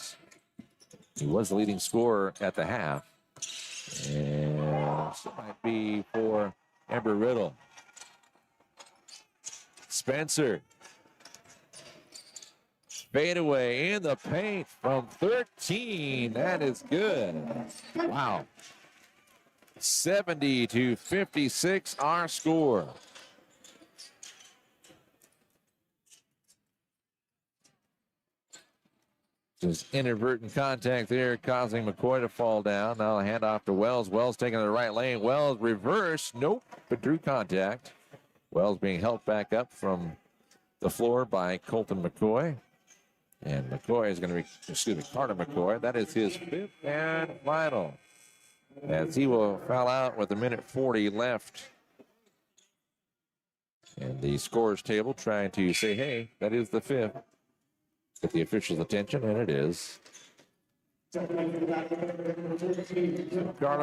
He was the leading scorer at the half. And this might be for Embry-Riddle. Spencer. Fade away in the paint from 13. That is good. Wow. 70-56, our score. Just inadvertent contact there, causing McCoy to fall down. Now a handoff to Wells. Wells taking the right lane. Wells reverse. Nope, but drew contact. Wells being held back up from the floor by Colton McCoy. And McCoy is going to be, Carter McCoy. That is his 5th and final. As he will foul out with 1:40 left And the scores table trying to say, hey, that is the 5th. Get the official's attention, and it is. Garland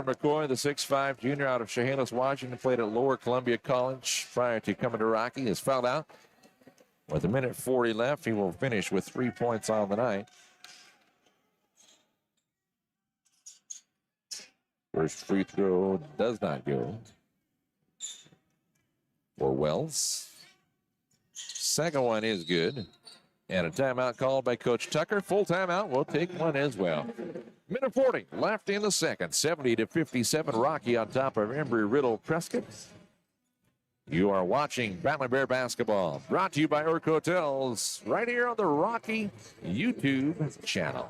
McCoy, the 6'5 junior out of Chehalis, Washington, played at Lower Columbia College prior to coming to Rocky, is fouled out. With 1:40 left, he will finish with 3 points on the night. First free throw does not go for Wells. Second one is good. And a timeout called by Coach Tucker. Full timeout. We'll take one as well. 1:40 left in the second. 70-57. Rocky on top of Embry-Riddle Prescott. You are watching Battlin Bear basketball. Brought to you by Urk Hotels. Right here on the Rocky YouTube channel.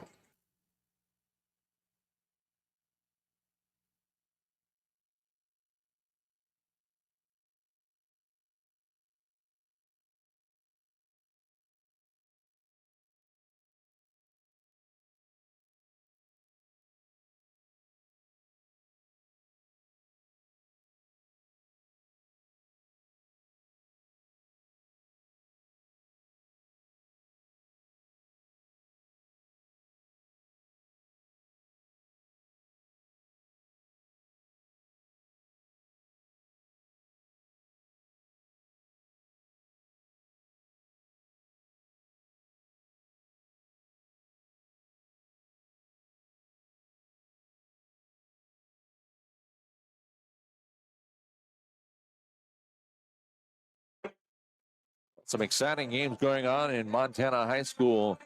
Some exciting games going on in Montana High School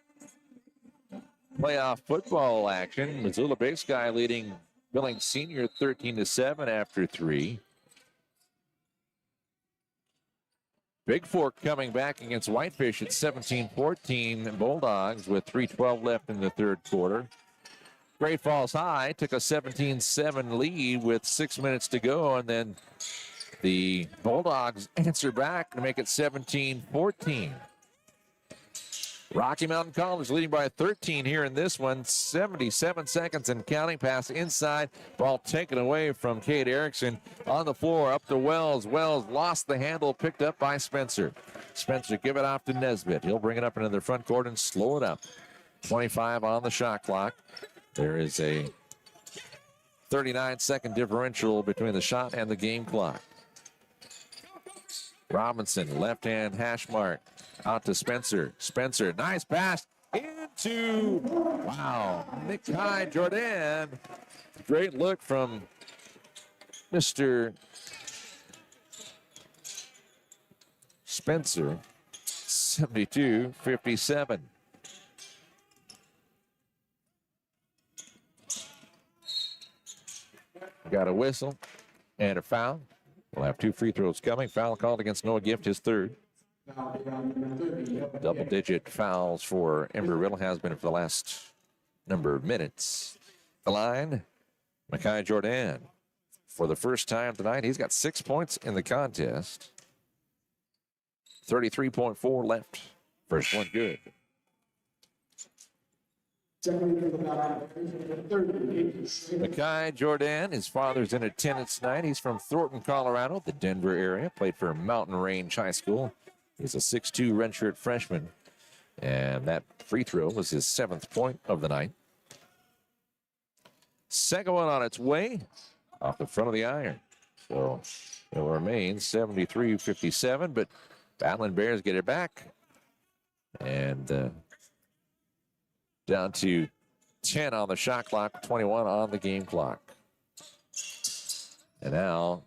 playoff football action. Missoula Big Sky leading Billings Senior 13-7 after 3. Big Fork coming back against Whitefish at 17-14. Bulldogs with 3:12 left in the third quarter. Great Falls High took a 17-7 lead with 6 minutes to go, and then the Bulldogs answer back to make it 17-14. Rocky Mountain College leading by 13 here in this one. 77 seconds and counting. Pass inside. Ball taken away from Cade Erickson on the floor. Up to Wells. Wells lost the handle. Picked up by Spencer. Spencer give it off to Nesbitt. He'll bring it up into the front court and slow it up. 25 on the shot clock. There is a 39-second differential between the shot and the game clock. Robinson, left-hand hash mark, out to Spencer. Spencer, nice pass into, wow, Nikai Jordan. Great look from Mr. Spencer, 72-57. Got a whistle and a foul. We'll have 2 free throws coming. Foul called against Noah Gift, his third. Double-digit fouls for Embry-Riddle has been for the last number of minutes. The line, Nikai Jordan. For the first time tonight, he's got 6 points in the contest. 33.4 left. First one good. Nikai Jordan, his father's in attendance tonight. He's from Thornton, Colorado, the Denver area. Played for Mountain Range High School. He's a 6'2 redshirt freshman. And that free throw was his 7th point of the night. Second one on its way off the front of the iron. So it remains 73-57, but Battlin Bears get it back. And down to 10 on the shot clock, 21 on the game clock. And now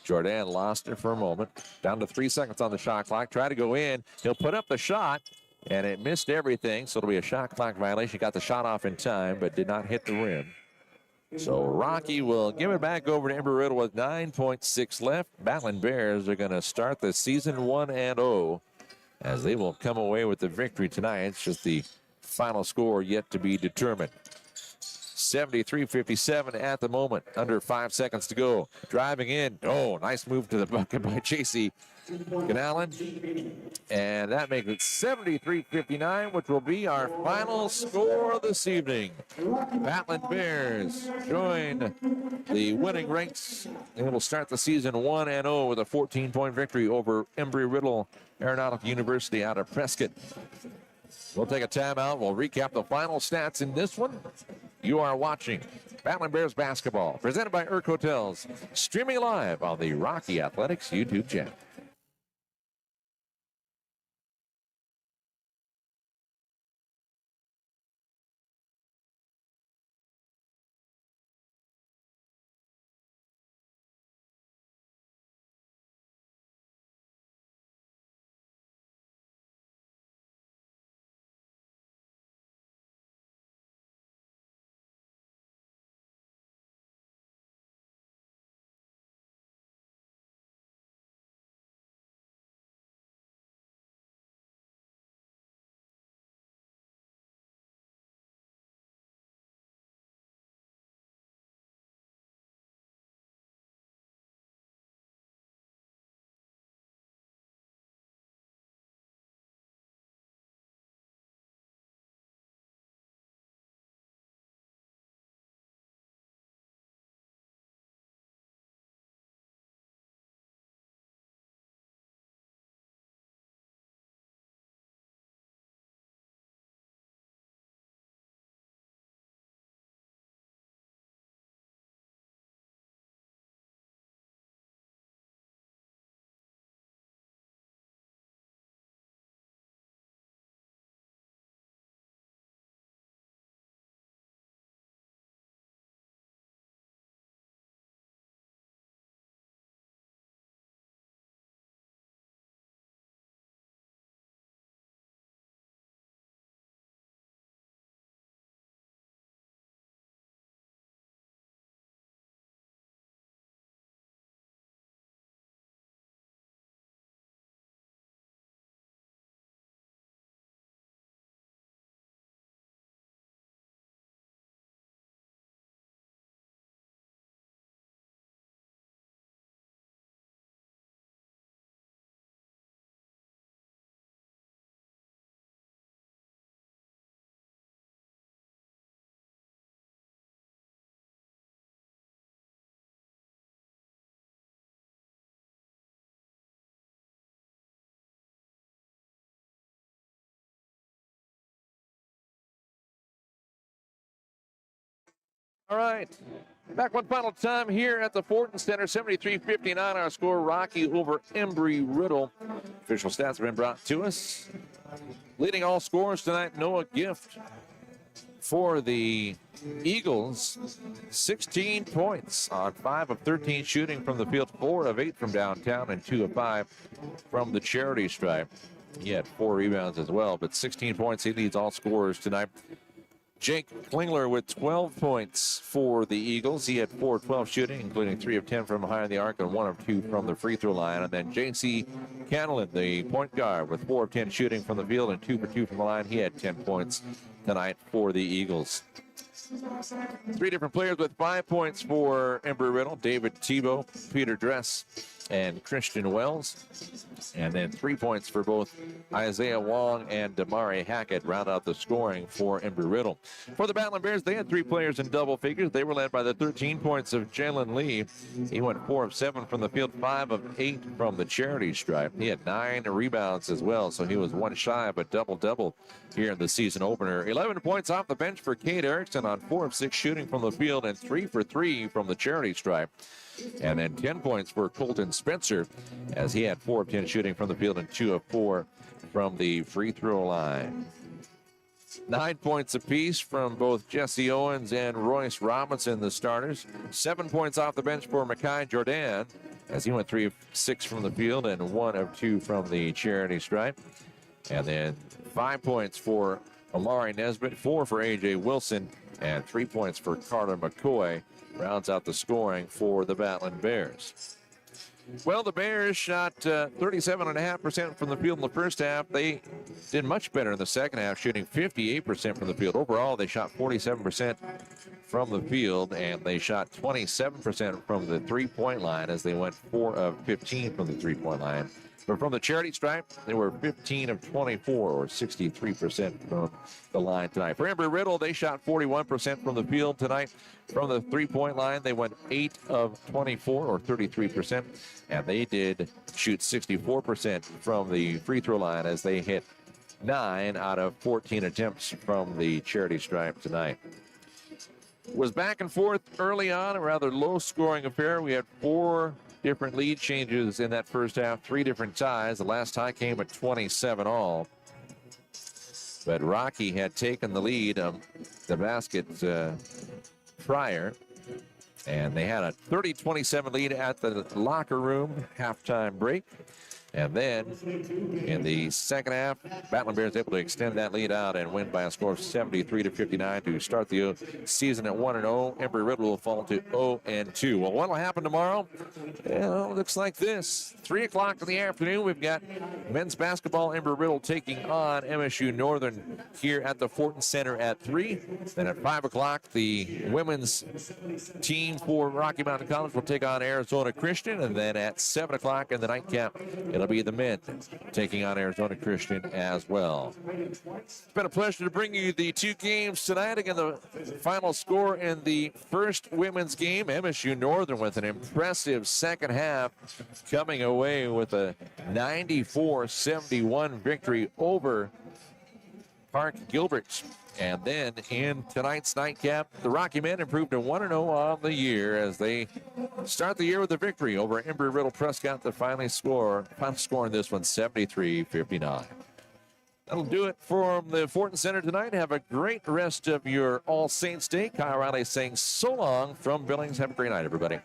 Jordan lost it for a moment. Down to 3 seconds on the shot clock. Try to go in. He'll put up the shot, and it missed everything, so it'll be a shot clock violation. Got the shot off in time, but did not hit the rim. So Rocky will give it back over to Embry-Riddle with 9.6 left. Battlin Bears are going to start the season 1-0 as they will come away with the victory tonight. It's just the final score yet to be determined. 73-57 at the moment. Under 5 seconds to go. Driving in. Oh, nice move to the bucket by J.C. Canallen. And that makes it 73-59, which will be our final score this evening. Battlin Bears join the winning ranks and will start the season 1-0 with a 14-point victory over Embry-Riddle Aeornautical University out of Prescott. We'll take a timeout. We'll recap the final stats in this one. You are watching Battlin Bears basketball, presented by Urk Hotels, streaming live on the Rocky Athletics YouTube channel. All right. Back one final time here at the Fortin Center. 73-59 our score. Rocky over Embry-Riddle. Official stats have been brought to us. Leading all scorers tonight, Noah Gift for the Eagles. 16 points on 5 of 13 shooting from the field, 4 of 8 from downtown, and 2 of 5 from the charity stripe. He had 4 rebounds as well, but 16 points. He leads all scorers tonight. Jake Klingler with 12 points for the Eagles. He had 4 of 12 shooting, including 3 of 10 from behind the arc and 1 of 2 from the free throw line. And then J.C. Canallen, the point guard, with 4 of 10 shooting from the field and 2 for 2 from the line. He had 10 points tonight for the Eagles. 3 different players with 5 points for Embry-Riddle: David Tebow, Peter Dress, and Christian Wells. And then 3 points for both Isaiah Wong and Damari Hackett round out the scoring for Embry-Riddle. For the Battlin Bears, they had 3 players in double figures. They were led by the 13 points of Jalen Lee. He went 4 of 7 from the field, 5 of 8 from the charity stripe. He had 9 rebounds as well, so he was 1 shy of a double-double here in the season opener. 11 points off the bench for Cade Erickson on 4 of 6 shooting from the field and 3 for 3 from the charity stripe. And then 10 points for Colton Spencer, as he had 4 of 10 shooting from the field and 2 of 4 from the free throw line. 9 points apiece from both Jesse Owens and Royce Robinson, the starters. 7 points off the bench for Makai Jordan, as he went 3 of 6 from the field and 1 of 2 from the charity stripe. And then 5 points for Amari Nesbitt, 4 for A.J. Wilson, and 3 points for Carter McCoy rounds out the scoring for the Battlin Bears. Well, the Bears shot 37.5% from the field in the first half. They did much better in the second half, shooting 58% from the field. Overall, they shot 47% from the field, and they shot 27% from the three-point line as they went 4 of 15 from the three-point line. But from the charity stripe, they were 15 of 24, or 63% from the line tonight. For Embry-Riddle, they shot 41% from the field tonight. From the three-point line, they went 8 of 24, or 33%. And they did shoot 64% from the free throw line as they hit 9 out of 14 attempts from the charity stripe tonight. It was back and forth early on, a rather low-scoring affair. We had 4 different lead changes in that first half, 3 different ties. The last tie came at 27 all. But Rocky had taken the lead of the basket prior, and they had a 30-27 lead at the locker room halftime break. And then in the second half, Battlin Bears able to extend that lead out and win by a score of 73-59 to start the season at 1-0. Embry-Riddle will fall to 0-2. Well, what will happen tomorrow? Well, looks like this. 3 o'clock in the afternoon, we've got men's basketball, Embry-Riddle taking on MSU Northern here at the Fortin Center at 3. Then at 5 o'clock, the women's team for Rocky Mountain College will take on Arizona Christian. And then at 7 o'clock in the nightcap, it'll be the men taking on Arizona Christian as well. It's been a pleasure to bring you the 2 games tonight. Again, the final score in the first women's game, MSU Northern with an impressive second half, coming away with a 94-71 victory over Park Gilbert. And then in tonight's nightcap, the Rocky men improved to 1-0 on the year as they start the year with a victory over Embry-Riddle Prescott to final score in this one, 73-59. That'll do it from the Fortin Center tonight. Have a great rest of your All Saints Day. Kyle Riley saying so long from Billings. Have a great night, everybody.